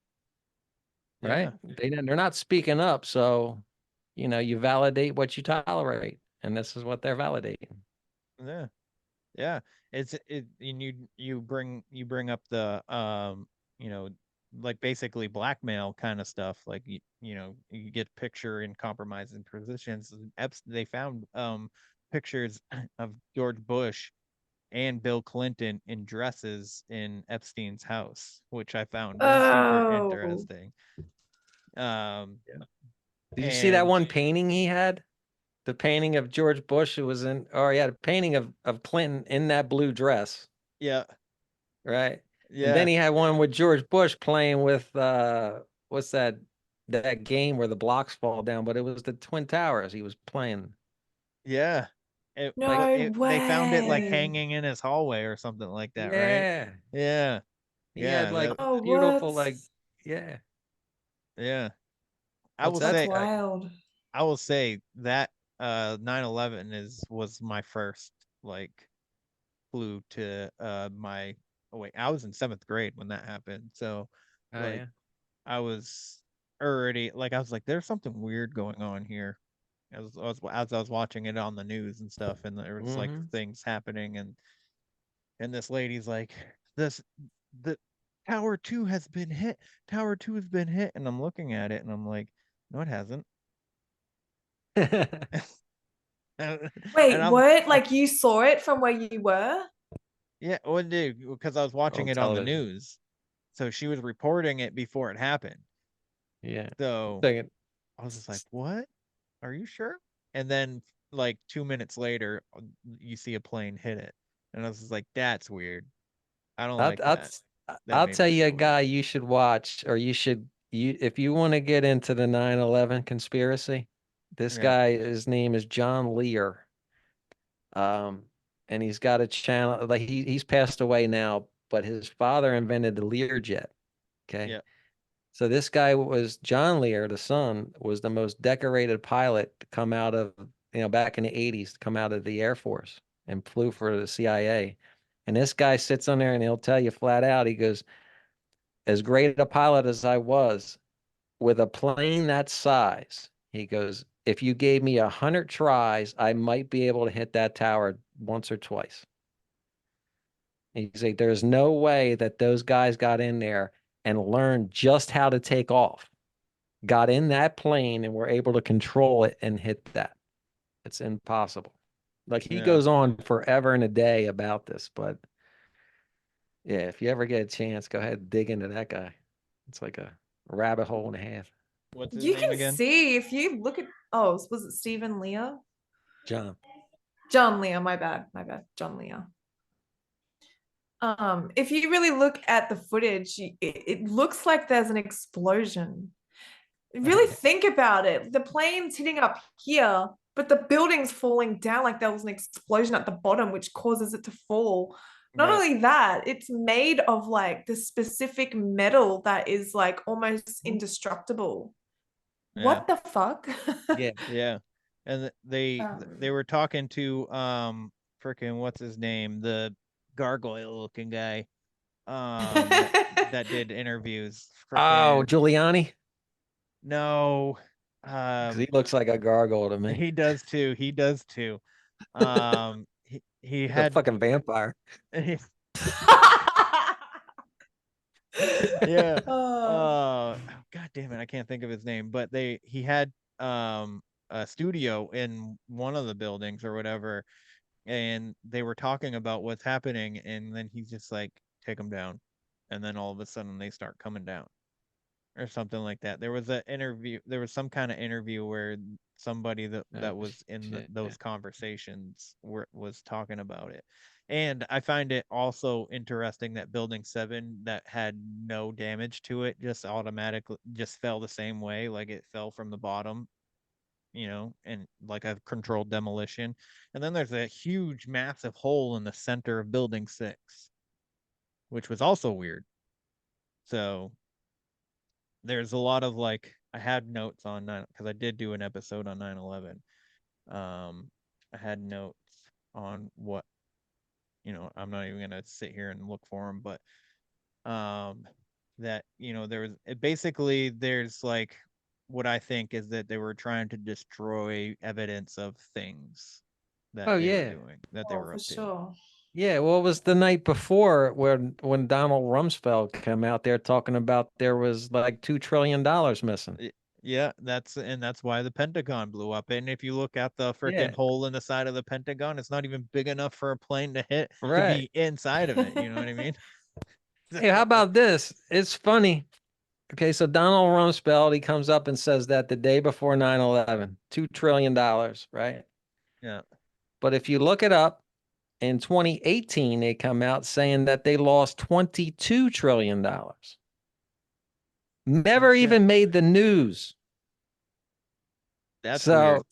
Right? Yeah. They're not speaking up. So, you validate what you tolerate. And this is what they're validating. Yeah. Yeah. And you bring up the you know, like basically blackmail kind of stuff. Like you get picture in compromising positions. They found pictures of George Bush and Bill Clinton in dresses in Epstein's house, which I found super Oh, interesting. Um Yeah. Did you see that and one painting he had? The painting of George Bush who was or he had a painting of Clinton in that blue dress. yeah, Right. And then yeah, he had one with George Bush playing with what's that game where the blocks fall down, but it was the Twin Towers he was playing. yeah. Like, no They found it like way. hanging in his hallway or something like that, right? yeah. Yeah. He had Yeah, like that, Oh, beautiful, what? like, yeah. yeah. I What's will that That's say, guy? wild. I will say that 9/11 was my first like flew to my oh wait, I was in 7th grade when that happened. So Oh like yeah. I was already like I was like there's something weird going on here. As I was watching it on the news and stuff, and there was like Mm-hmm. things happening, and this lady's like, this the Tower 2 has been hit. Tower 2 has been hit, and I'm looking at it and I'm like, no, it hasn't. and Wait, I'm what? Like you saw it from where you were? yeah, well, dude, because I was watching On it on the television. news. So she was reporting it before it happened. Yeah. So Thinking, I was just like, what? Are you sure? And then like 2 minutes later, you see a plane hit it. And I was just like, that's weird. I don't I'll, like I'll, that. That I'll made me tell you a feel weird. guy you should watch, or if you want to get into the 9/11 conspiracy, this Yeah. guy, his name is John Lear. Um, and he's got a channel, like he's passed away now, but his father invented the Learjet. Okay. Yeah. So this guy was John Lear, the son, was the most decorated pilot to come out of, back in the 80s, to come out of the Air Force and flew for the CIA. And this guy sits on there and he'll tell you flat out, he goes, as great a pilot as I was, with a plane that size, he goes, if you gave me 100 tries, I might be able to hit that tower once or twice. He's like, there's no way that those guys got in there and learned just how to take off, got in that plane and were able to control it and hit that. It's impossible. Like he Yeah. goes on forever and a day about this, but yeah, if you ever get a chance, go ahead and dig into that guy. It's like a rabbit hole and a half. What's his You name can again? see if you look at, oh, was it Stephen Lear? John. John Lear, my bad, John Lear. If you really look at the footage, it looks like there's an explosion. Really think about it. The plane's hitting up here, but the building's falling down like there was an explosion at the bottom, which causes it to fall. Not Right. only that, it's made of like the specific metal that is like almost indestructible. Yeah. What the fuck? Yeah. Yeah. And they were talking to freaking what's his name? The gargoyle looking guy. That did interviews. Oh, Freaking Giuliani? no. Because he looks like a gargoyle to me. He does too. He does too. He Like a had fucking vampire. yeah. Oh. God damn it, I can't think of his name, but he had a studio in one of the buildings or whatever, and they were talking about what's happening, and then he's just like, take them down, and then all of a sudden they start coming down or something like that. There was some kind of interview where somebody that Oh, was in shit. those conversations was talking about it. And I find it also interesting that building 7 that had no damage to it just automatically just fell the same way, like it fell from the bottom, and like a controlled demolition. And then there's a huge massive hole in the center of building 6, which was also weird. So there's a lot of like I had notes on 9 because I did do an episode on 9/11. I had notes on what I'm not even gonna sit here and look for them, but that there was basically there's like what I think is that they were trying to destroy evidence of things that Oh they were yeah. doing, that they Oh, were for up to. sure. Yeah, well, it was the night before when Donald Rumsfeld came out there talking about there was like $2 trillion missing. Yeah, that's why the Pentagon blew up. And if you look at the freaking Yeah, hole in the side of the Pentagon, it's not even big enough for a plane to hit to right. be inside of it. You know what I mean? Hey, how about this? It's funny. Okay, so Donald Rumsfeld, he comes up and says that the day before 9/11, $2 trillion, right? Yeah. But if you look it up, in 2018, they come out saying that they lost $22 trillion. No Never shit. even made the news. That's So weird. how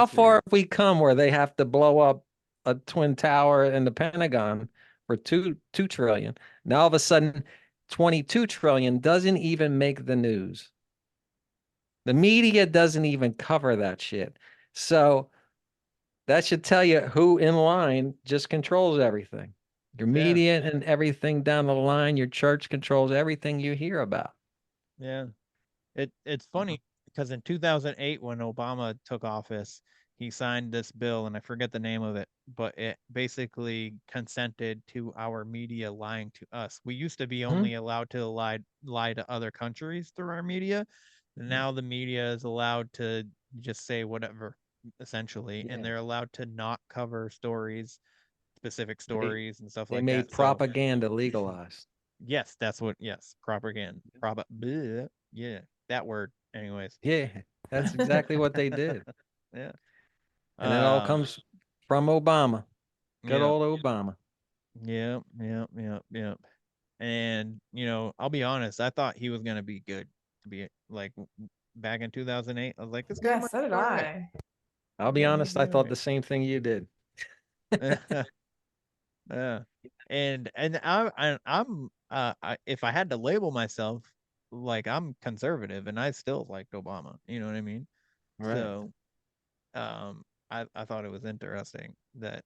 That's far weird. have we come where they have to blow up a twin tower in the Pentagon for two trillion? Now all of a sudden 22 trillion doesn't even make the news. The media doesn't even cover that shit. So that should tell you who in line just controls everything. Your media and everything down the line, your church controls everything you hear about. Yeah. It's funny because in 2008, when Obama took office, he signed this bill, and I forget the name of it, but it basically consented to our media lying to us. We used to be only allowed to lie to other countries through our media. Now the media is allowed to just say whatever, essentially, and they're allowed to not cover stories, specific stories and stuff They like made that. So propaganda legalized. yes, that's what. Yes, propaganda. Yeah, that word. Anyways. Yeah, that's exactly what they did. Yeah. And it all comes from Obama. Good Yeah. old Obama. Yeah, yeah, yeah, yeah. And I'll be honest, I thought he was gonna be good to be like back in 2008. I was like, this guy Yeah, might so be did all right. I. I'll be honest, I thought the same thing you did. Yeah. And if I had to label myself, like, I'm conservative, and I still liked Obama. You know what I mean? Right. So, I thought it was interesting that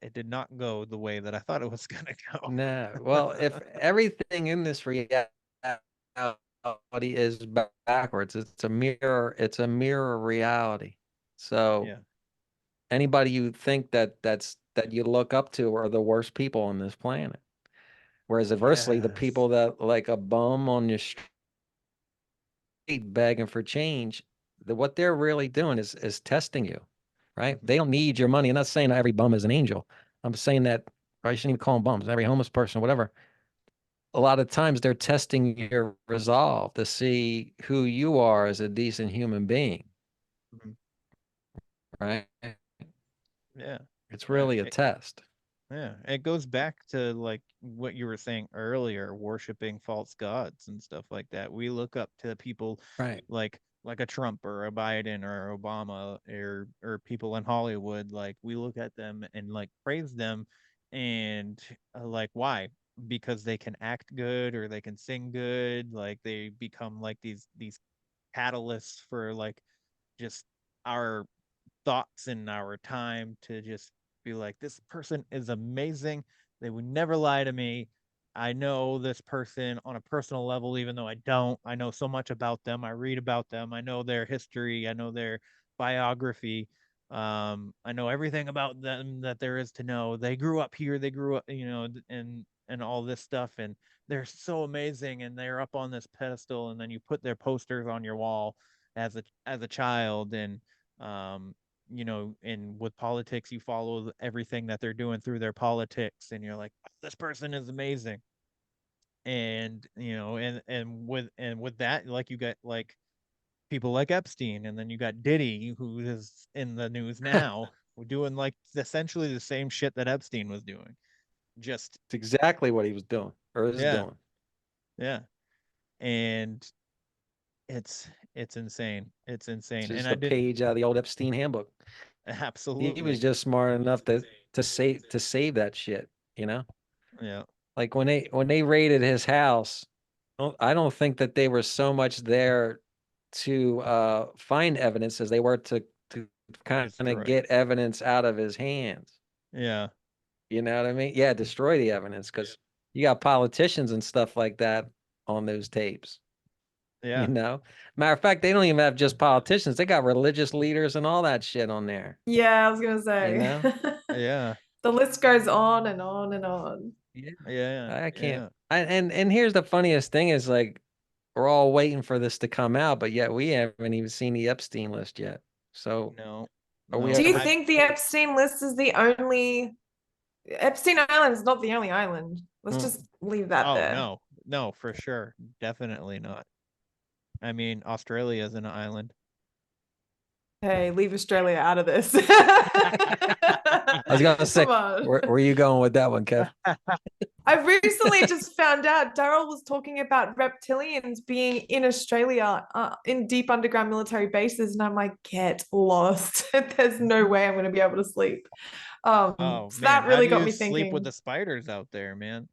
it did not go the way that I thought it was gonna go. No. Well, if everything in this reality is backwards, it's a mirror reality. So Yeah. anybody you think that you look up to are the worst people on this planet. Whereas inversely, the people that like a bum on your street begging for change, what they're really doing is testing you, right? They don't need your money. I'm not saying every bum is an angel. I'm saying that I shouldn't even call them bums. Every homeless person, whatever. A lot of times they're testing your resolve to see who you are as a decent human being, right? Yeah. It's really a test. Yeah, it goes back to like what you were saying earlier, worshiping false gods and stuff like that. We look up to people Right. like a Trump or a Biden or Obama or people in Hollywood. Like, we look at them and like praise them, and like, why? Because they can act good or they can sing good. Like, they become like these catalysts for like just our thoughts in our time to just be like, this person is amazing. They would never lie to me. I know this person on a personal level, even though I don't. I know so much about them. I read about them. I know their history. I know their biography. I know everything about them that there is to know. They grew up here. They grew up, and all this stuff, and they're so amazing. And they're up on this pedestal, and then you put their posters on your wall as a child, and and with politics, you follow everything that they're doing through their politics, and you're like, "Oh, this person is amazing." And with that, like, you got like people like Epstein, and then you got Diddy, who is in the news now, doing like essentially the same shit that Epstein was doing. Just It's exactly what he was doing or is yeah, doing. yeah. And it's insane. It's It's insane. And just I a didn't page out of the old Epstein handbook. He was absolutely. just smart enough to save that shit, you know? Yeah. Like when they raided his house, I don't think that they were so much there to find evidence as they were to kind of Destroy. get evidence out of his hands. Yeah. You know what I mean? Yeah, destroy the evidence because you got politicians and stuff like that on those tapes. Yeah. You know, matter of fact, they don't even have just politicians; they got religious leaders and all that shit on there. Yeah, I was gonna You say. know? Yeah. The list goes on and on and on. Yeah, Yeah. I can't. Yeah. And here's the funniest thing is like we're all waiting for this to come out, but yet we haven't even seen the Epstein list yet. So No. are we No. Do you ever? think the Epstein list is the only Epstein Island is not the only island? Let's Mm. just leave that Oh, there. no. No, for sure. Definitely not. I mean, Australia is an island. Hey, leave Australia out of this. I was gonna say, Come on. where are you going with that one, Kev? I recently just found out Daryl was talking about reptilians being in Australia in deep underground military bases, and I'm like, get lost. There's no way I'm going to be able to sleep. Oh, So man. that How really do got you me sleep with thinking. the spiders out there, man?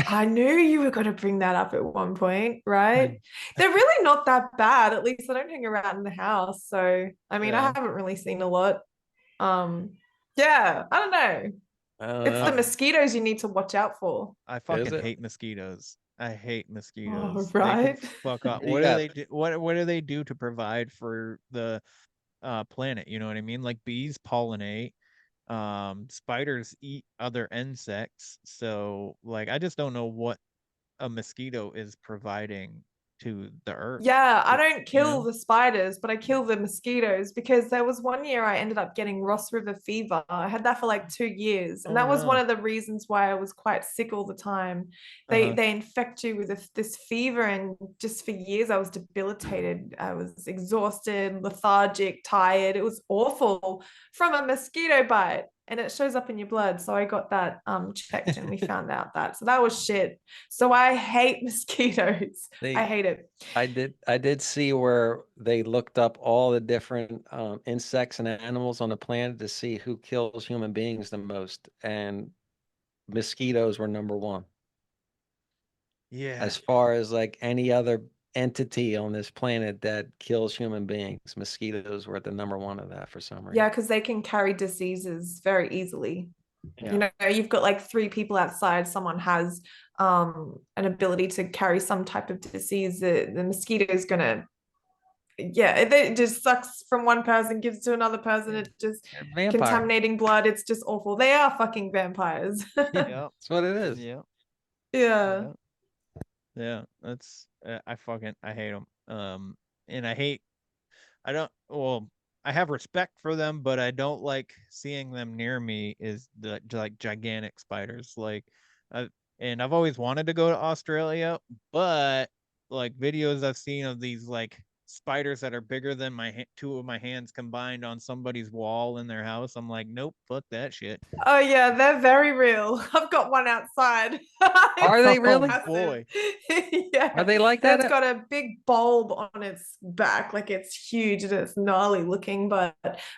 I knew you were going to bring that up at one point, right? They're really not that bad. At least I don't hang around in the house. So, I mean, I Yeah. haven't really seen a lot. Yeah, I don't know. I don't It's the know. mosquitoes you need to watch out for. I Is fucking it? hate mosquitoes. I hate Oh, mosquitoes. They can right. fuck up. You What do got they do? What do they do to provide for the planet? You know what I mean? Like bees pollinate. Spiders eat other insects. So like I just don't know what a mosquito is providing to the earth. Yeah, I To, don't you kill know? the spiders, but I kill the mosquitoes because there was one year I ended up getting Ross River fever. I had that for like 2 years, and Oh that was one no. of the reasons why I was quite sick all the time. They Uh-huh. they infect you with this fever, and just for years I was debilitated. I was exhausted, lethargic, tired. It was awful from a mosquito bite, and it shows up in your blood. So I got that checked, and we found out that. So that was shit. So I hate mosquitoes. I they hate it. I did see where they looked up all the different insects and animals on the planet to see who kills human beings the most, and mosquitoes were number one. Yeah. As far as like any other entity on this planet that kills human beings, mosquitoes were at the number one of that for some reason. Yeah, because they can carry diseases very easily. Yeah. You know, you've got like three people outside, someone has an ability to carry some type of disease. The mosquito is gonna, yeah, it just sucks from one person, gives to another person. It just They're vampire. contaminating blood. It's just awful. They are fucking vampires. Yep. That's what it is. Yeah. Yeah. Yeah. Yeah. That's I hate them. And I don't well I have respect for them, but I don't like seeing them near me is the like gigantic spiders. Like and I've always wanted to go to Australia, but like videos I've seen of these like spiders that are bigger than two of my hands combined on somebody's wall in their house. I'm like, nope, fuck that shit. Oh yeah, they're very real. I've got one outside. Are they It's really? Oh massive. boy. Are Yeah, they like that's that? got a big bulb on its back, like it's huge and it's gnarly looking. But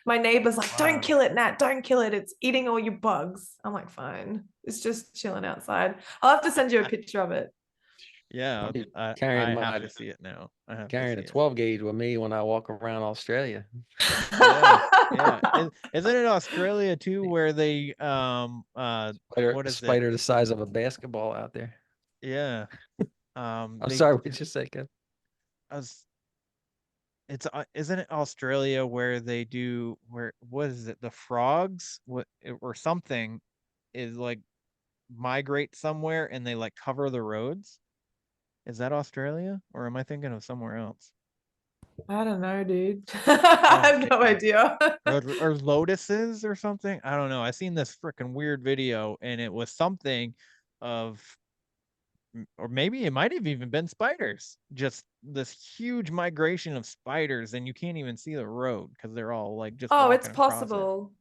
my neighbor's like, "Don't Wow. kill it, Nat. Don't kill it. It's eating all your bugs." I'm like, "Fine. It's just chilling outside. I'll have to send you a picture of it." Yeah, I'm I have to see it now. I have to carrying see a it. 12 gauge with me when I walk around Australia. Yeah, yeah. Isn't it Australia too where they Spider, what a is it? spider the size of a basketball out there. Yeah. I'm They sorry, what you say, Kev? I was it's isn't it Australia where they do where what is it? The frogs what or something is like migrate somewhere and they like cover the roads? Is that Australia or am I thinking of somewhere else? I don't know, dude. I Oh, have no idea. or lotuses or something. I don't know. I seen this freaking weird video and it was something of or maybe it might have even been spiders. Just this huge migration of spiders and you can't even see the road because they're all like just Oh, it's walking across it. possible.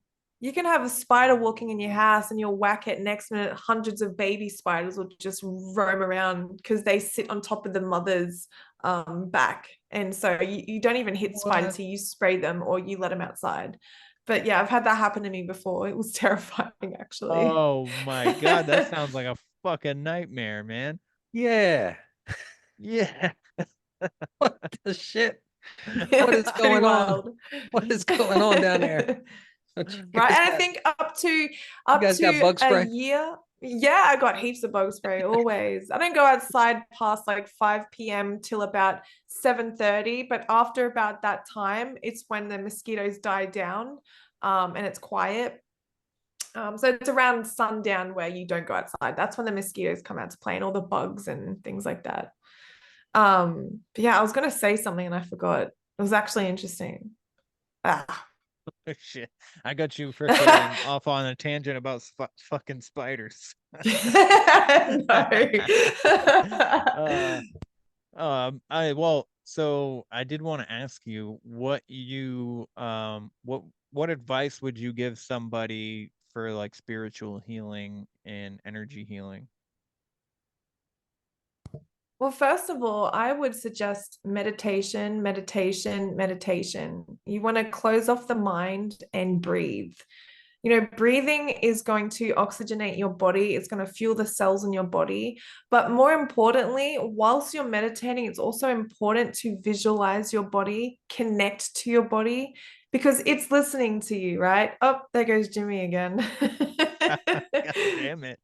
You can have a spider walking in your house and you'll whack it next minute. Hundreds of baby spiders will just roam around because they sit on top of the mother's back. And so you don't even hit spiders, What? so you spray them or you let them outside. But yeah, I've had that happen to me before. It was terrifying, actually. Oh my god, that sounds like a fucking nightmare, man. Yeah. Yeah. What the shit? Yeah, What is it's pretty going on? wild. What is going on down there? Don't you Right. guys And I got, think up to you guys got bug a spray? year. Yeah, I got heaps of bug spray always. I don't go outside past like 5 p.m. till about 7:30, but after about that time, it's when the mosquitoes die down, and it's quiet. So it's around sundown where you don't go outside. That's when the mosquitoes come out to play and all the bugs and things like that. But yeah, I was gonna say something and I forgot. It was actually interesting. Ah. Shit. I got you freaking off on a tangent about fucking spiders. No. So I did want to ask you what advice would you give somebody for like spiritual healing and energy healing? Well, first of all, I would suggest meditation, meditation, meditation. You want to close off the mind and breathe. Breathing is going to oxygenate your body. It's going to fuel the cells in your body. But more importantly, whilst you're meditating, it's also important to visualize your body, connect to your body, because it's listening to you, right? Oh, there goes Jimmy again. God damn it.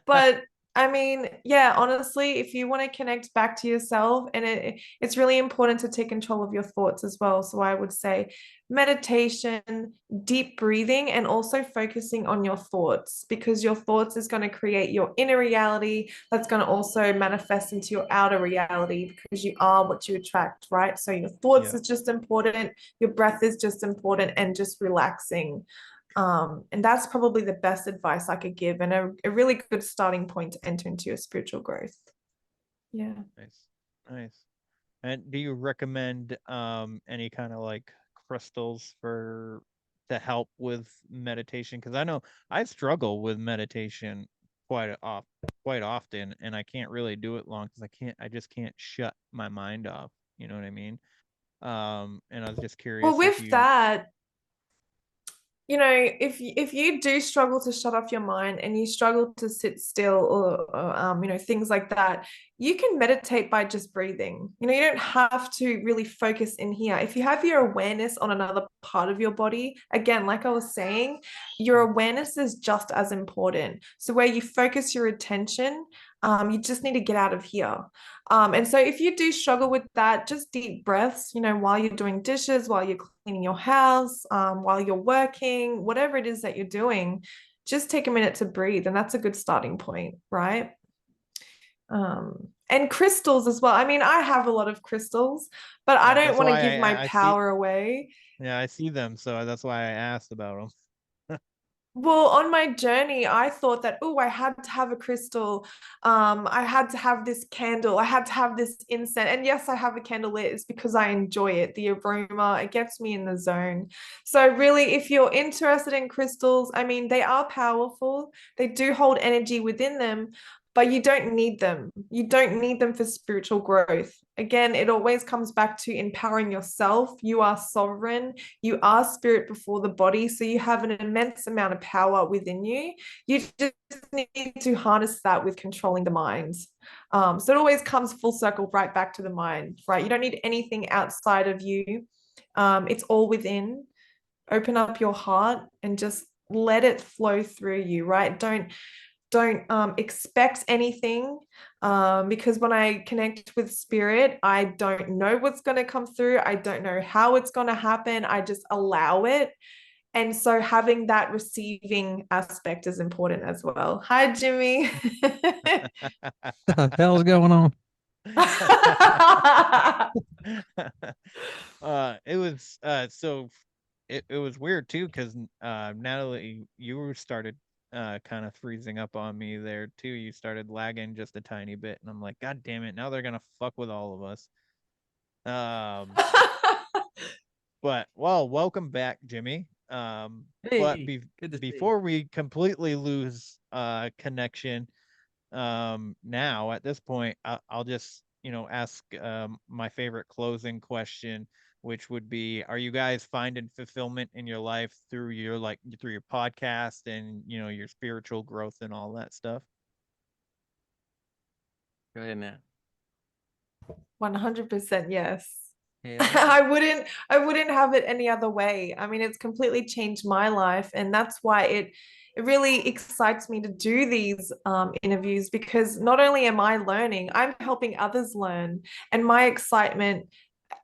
But I mean, yeah, honestly, if you want to connect back to yourself, and it's really important to take control of your thoughts as well. So I would say meditation, deep breathing, and also focusing on your thoughts, because your thoughts is going to create your inner reality that's going to also manifest into your outer reality, because you are what you attract, right? So your thoughts Yeah. is just important, your breath is just important, and just relaxing. And that's probably the best advice I could give, and a really good starting point to enter into your spiritual growth. Yeah. Nice. And do you recommend any kind of like crystals to help with meditation? Because I know I struggle with meditation quite often, and I can't really do it long because I just can't shut my mind off. You know what I mean? And I was just Well, curious if with you that, if you do struggle to shut off your mind and you struggle to sit still, or things like that, you can meditate by just breathing. You don't have to really focus in here. If you have your awareness on another part of your body, again, like I was saying, your awareness is just as important. So where you focus your attention, you just need to get out of here. And so if you do struggle with that, just deep breaths, while you're doing dishes, while you're cleaning your house, while you're working, whatever it is that you're doing, just take a minute to breathe. And that's a good starting point, right? And crystals as well. I mean, I have a lot of crystals, but I don't that's want to why give my I see power away. yeah, I see them, so that's why I asked about them. Well, on my journey, I thought that, oh, I had to have a crystal. I had to have this candle. I had to have this incense. And yes, I have a candle lit. It's because I enjoy it. The aroma, it gets me in the zone. So really, if you're interested in crystals, I mean, they are powerful. They do hold energy within them, but you don't need them. You don't need them for spiritual growth. Again, it always comes back to empowering yourself. You are sovereign. You are spirit before the body. So you have an immense amount of power within you. You just need to harness that with controlling the mind. So it always comes full circle right back to the mind, right? You don't need anything outside of you. It's all within. Open up your heart and just let it flow through you, right? Don't expect anything, because when I connect with spirit, I don't know what's going to come through. I don't know how it's going to happen. I just allow it. And so having that receiving aspect is important as well. Hi, Jimmy. What the hell's going on? It was so it was weird too because Natalie, you started kind of freezing up on me there too. You started lagging just a tiny bit, and I'm like, God damn it! Now they're gonna fuck with all of us. But well, welcome back, Jimmy. But Hey, good to see you. before we completely lose connection, now at this point, I'll just ask my favorite closing question, which would be, are you guys finding fulfillment in your life through your podcast and your spiritual growth and all that stuff? Go ahead, Nat. 100% yes. Yeah. I wouldn't have it any other way. I mean, it's completely changed my life, and that's why it really excites me to do these interviews, because not only am I learning, I'm helping others learn, and my excitement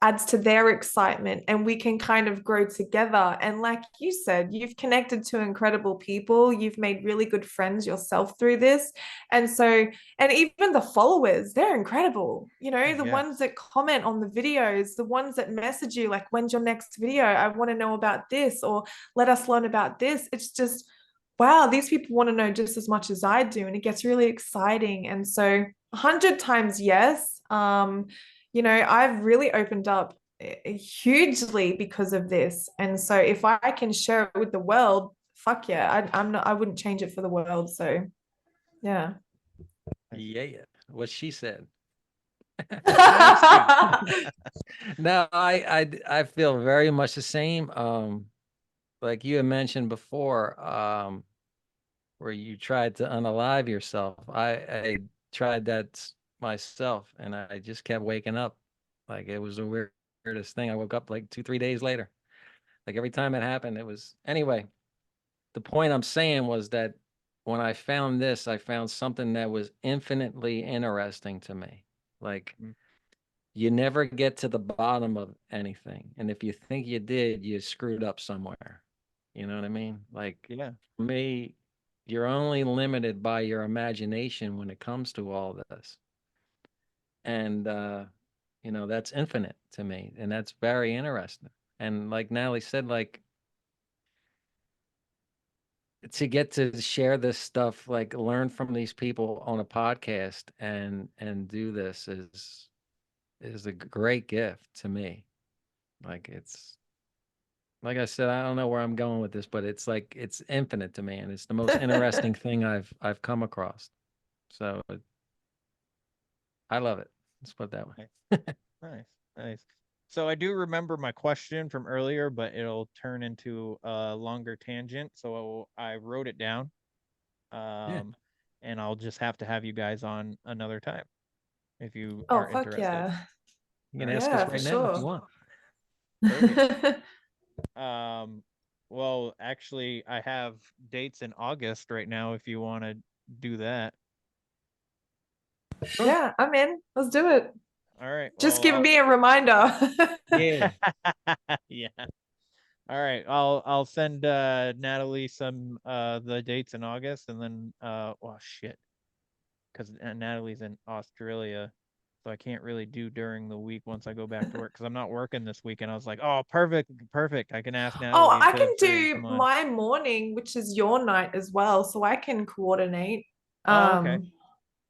adds to their excitement, and we can kind of grow together. And like you said, you've connected to incredible people, you've made really good friends yourself through this. And so, and even the followers, they're incredible, the Yes. ones that comment on the videos, the ones that message you like, when's your next video, I want to know about this, or let us learn about this. It's just, wow, these people want to know just as much as I do, and it gets really exciting. And so 100 times yes. I've really opened up hugely because of this. And so if I can share it with the world, fuck yeah, I wouldn't change it for the world. So yeah. Yeah, what she said. Thank No, I feel very much the same. like you had mentioned before, where you tried to unalive yourself. I tried that myself, and I just kept waking up. Like it was the weirdest thing. I woke up like 2, 3 days later. Like every time it happened, it was anyway. The point I'm saying was that when I found this, I found something that was infinitely interesting to me. Like you never get to the bottom of anything. And if you think you did, you screwed up somewhere. You know what I mean? Like for me, you're only limited by your imagination when it comes to all this. And that's infinite to me. And that's very interesting. And like Natalie said, like to get to share this stuff, like learn from these people on a podcast and do this is a great gift to me. Like it's like I said, I don't know where I'm going with this, but it's like it's infinite to me, and it's the most interesting thing I've come across. So I love it. Let's put it that way. Nice. So I do remember my question from earlier, but it'll turn into a longer tangent. So I wrote it down. And I'll just have to have you guys on another time if you Oh, are fuck interested. yeah. You can ask us right now if you want. Perfect. Well, actually, I have dates in August right now if you want to do that. Yeah, I'm in. Let's do it. All right. Just give me a reminder. Yeah. Yeah. All right. I'll send Natalie some the dates in August, and then well, shit, because Natalie's in Australia, so I can't really do during the week once I go back to work because I'm not working this weekend. I was like, oh, perfect. I can ask Natalie. Oh, I can to do come on. my morning, which is your night as well, so I can coordinate. Oh, okay.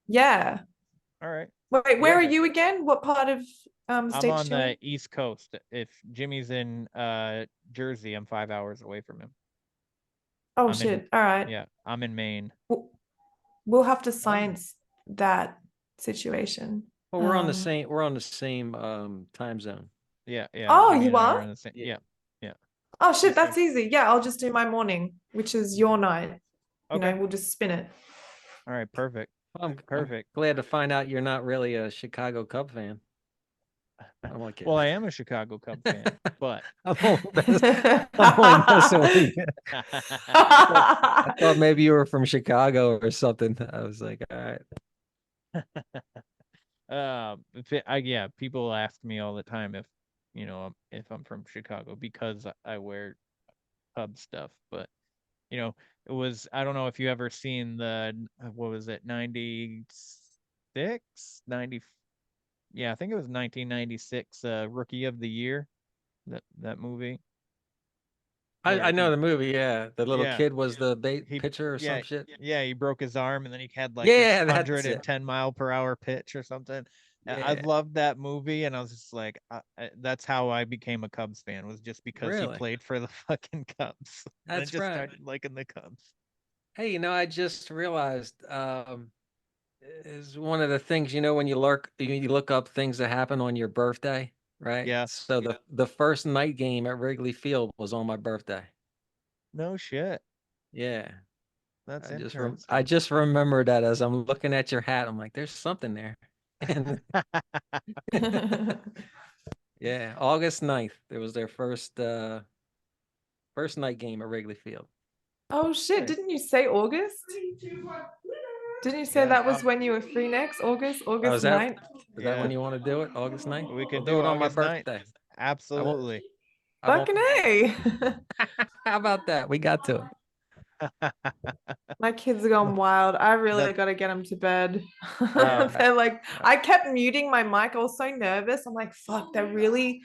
Yeah. All right. Wait, where are you again? What part of I'm state on you in? the East Coast. If Jimmy's in Jersey, I'm 5 hours away from him. Oh shit. All right. Yeah, I'm in Maine. We'll have to science that situation. Well, we're on the same time zone. Yeah. Oh, Jimmy you and I are? on the same, yeah. Oh shit, that's easy. Yeah, I'll just do my morning, which is your night. Okay. We'll just spin it. All right, perfect. I'm Perfect. glad to find out you're not really a Chicago Cub fan. I'm like, well, I am a Chicago Cub fan, but I'm only messing with you. I thought maybe you were from Chicago or something. I was like, all right. Yeah, people ask me all the time if I'm from Chicago because I wear Cub stuff, but it was, I don't know if you ever seen the, what was it, 96, 90, yeah, I think it was 1996 Rookie of the Year, that movie. I know the movie, yeah. The little kid was the pitcher or yeah, some shit. Yeah, he broke his arm and then he had like Yeah, this that's it. 110 mile per hour pitch or something. I loved that movie, and I was just like, that's how I became a Cubs fan, was just because he played for the fucking Cubs. And I just started liking the Cubs. Hey, I just realized is one of the things, when you look up things that happen on your birthday, right? Yeah. So the first night game at Wrigley Field was on my birthday. No shit. Yeah. That's interesting. I just remember that as I'm looking at your hat, I'm like, there's something there. Yeah, August 9th, there was their first night game at Wrigley Field. Oh shit, didn't you say August? Didn't you say that was when you were free next? August 9th? Is that when you want to do it? August 9th? We could do it on August my 9th. birthday. Absolutely. Fucking A. How about that? We got to it. My kids are going wild. I really got to get them to bed. They're like, I kept muting my mic. I was so nervous. I'm like, fuck, they're really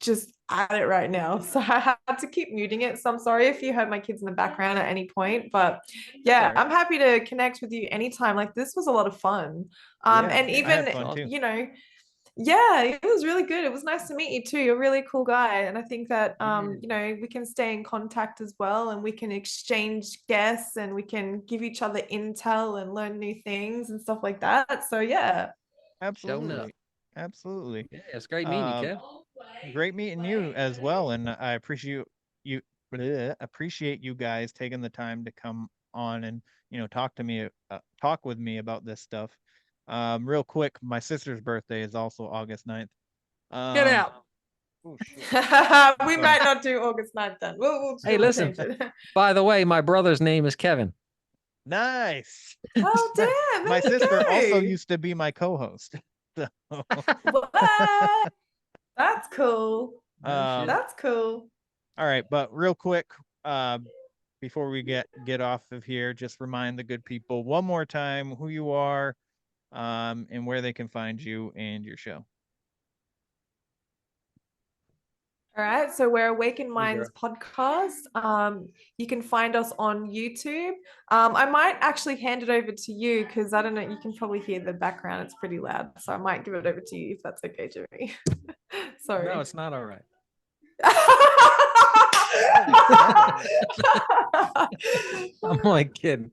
just at it right now. So I had to keep muting it. So I'm sorry if you heard my kids in the background at any point. But yeah, I'm happy to connect with you anytime. Like, this was a lot of fun. And even, I had fun too. yeah, it was really good. It was nice to meet you too. You're a really cool guy. And I think that, we can stay in contact as well, and we can exchange guests, and we can give each other intel and learn new things and stuff like that. So yeah. Absolutely. Absolutely. Yeah, it's great meeting you, Kev. Great meeting you as well. And I appreciate you appreciate you guys taking the time to come on and talk with me about this stuff. Real quick, my sister's birthday is also August 9th. Get out. Oh, shit. We might not do August 9th then. We'll Hey, listen. change it. By the way, my brother's name is Kevin. Nice. Oh, damn. My sister also used to be my co-host. So. What? That's cool. That's cool. All right, but real quick, before we get off of here, just remind the good people one more time who you are, and where they can find you and your show. All right, so we're Awakened Minds podcast. You can find us on YouTube. I might actually hand it over to you because I don't know, you can probably hear the background. It's pretty loud, so I might give it over to you if that's okay, Jimmy. Sorry. No, it's not all right. I'm only kidding.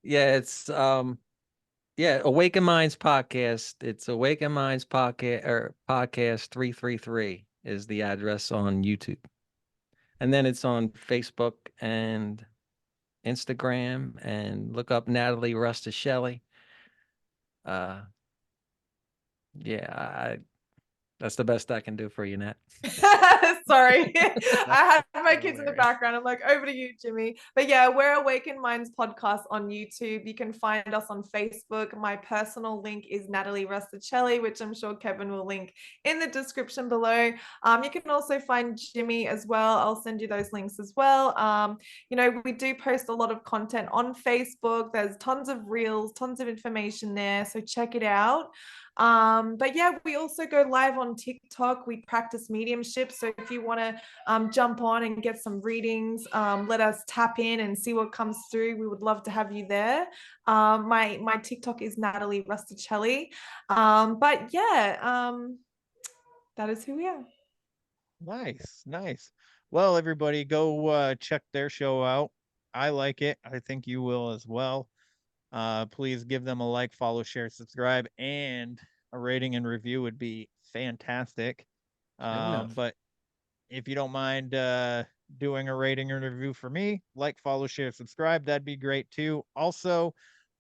Yeah, it's Awakened Minds podcast. It's Awakened Minds podcast, or podcast 333 is the address on YouTube. And then it's on Facebook and Instagram, and look up Natalie Rustichelli. That's the best I can do for you, Nat. Sorry. I had my kids in the background. I'm like, over to you, Jimmy. But yeah, we're Awakened Minds podcast on YouTube. You can find us on Facebook. My personal link is Natalie Rustichelli, which I'm sure Kevin will link in the description below. You can also find Jimmy as well. I'll send you those links as well. We do post a lot of content on Facebook. There's tons of reels, tons of information there. So check it out. But yeah, we also go live on TikTok. We practice mediumship. So if you want to jump on and get some readings, let us tap in and see what comes through. We would love to have you there. My TikTok is Natalie Rustichelli. But yeah, that is who we are. Nice. Well, everybody, go check their show out. I like it. I think you will as well. Please give them a like, follow, share, subscribe, and a rating and review would be fantastic. But if you don't mind doing a rating and review for me, like, follow, share, subscribe, that'd be great too. Also,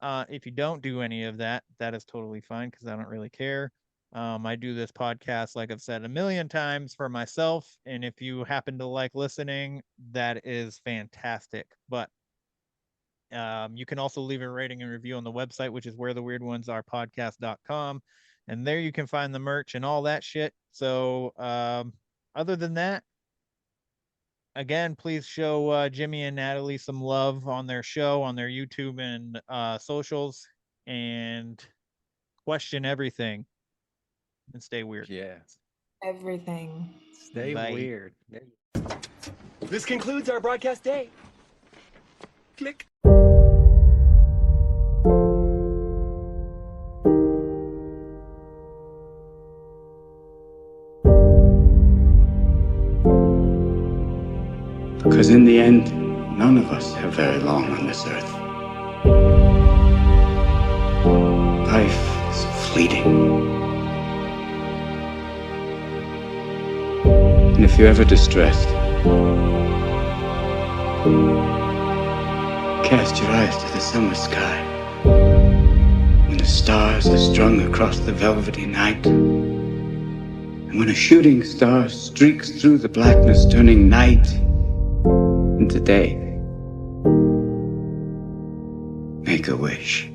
if you don't do any of that, that is totally fine because I don't really care. I do this podcast, like I've said a million times, for myself, and if you happen to like listening, that is fantastic. But you can also leave a rating and review on the website, which is wheretheweirdonесarepodcast.com. And there you can find the merch and all that shit. So other than that, again, please show Jimmy and Natalie some love on their show, on their YouTube and socials, and question everything and stay weird. Yeah. Everything. Stay weird. This concludes our broadcast day. Click. Because in the end, none of us have very long on this earth. Life is fleeting. And if you're ever distressed, cast your eyes to the summer sky, when the stars are strung across the velvety night, and when a shooting star streaks through the blackness, turning night into day. Make a wish.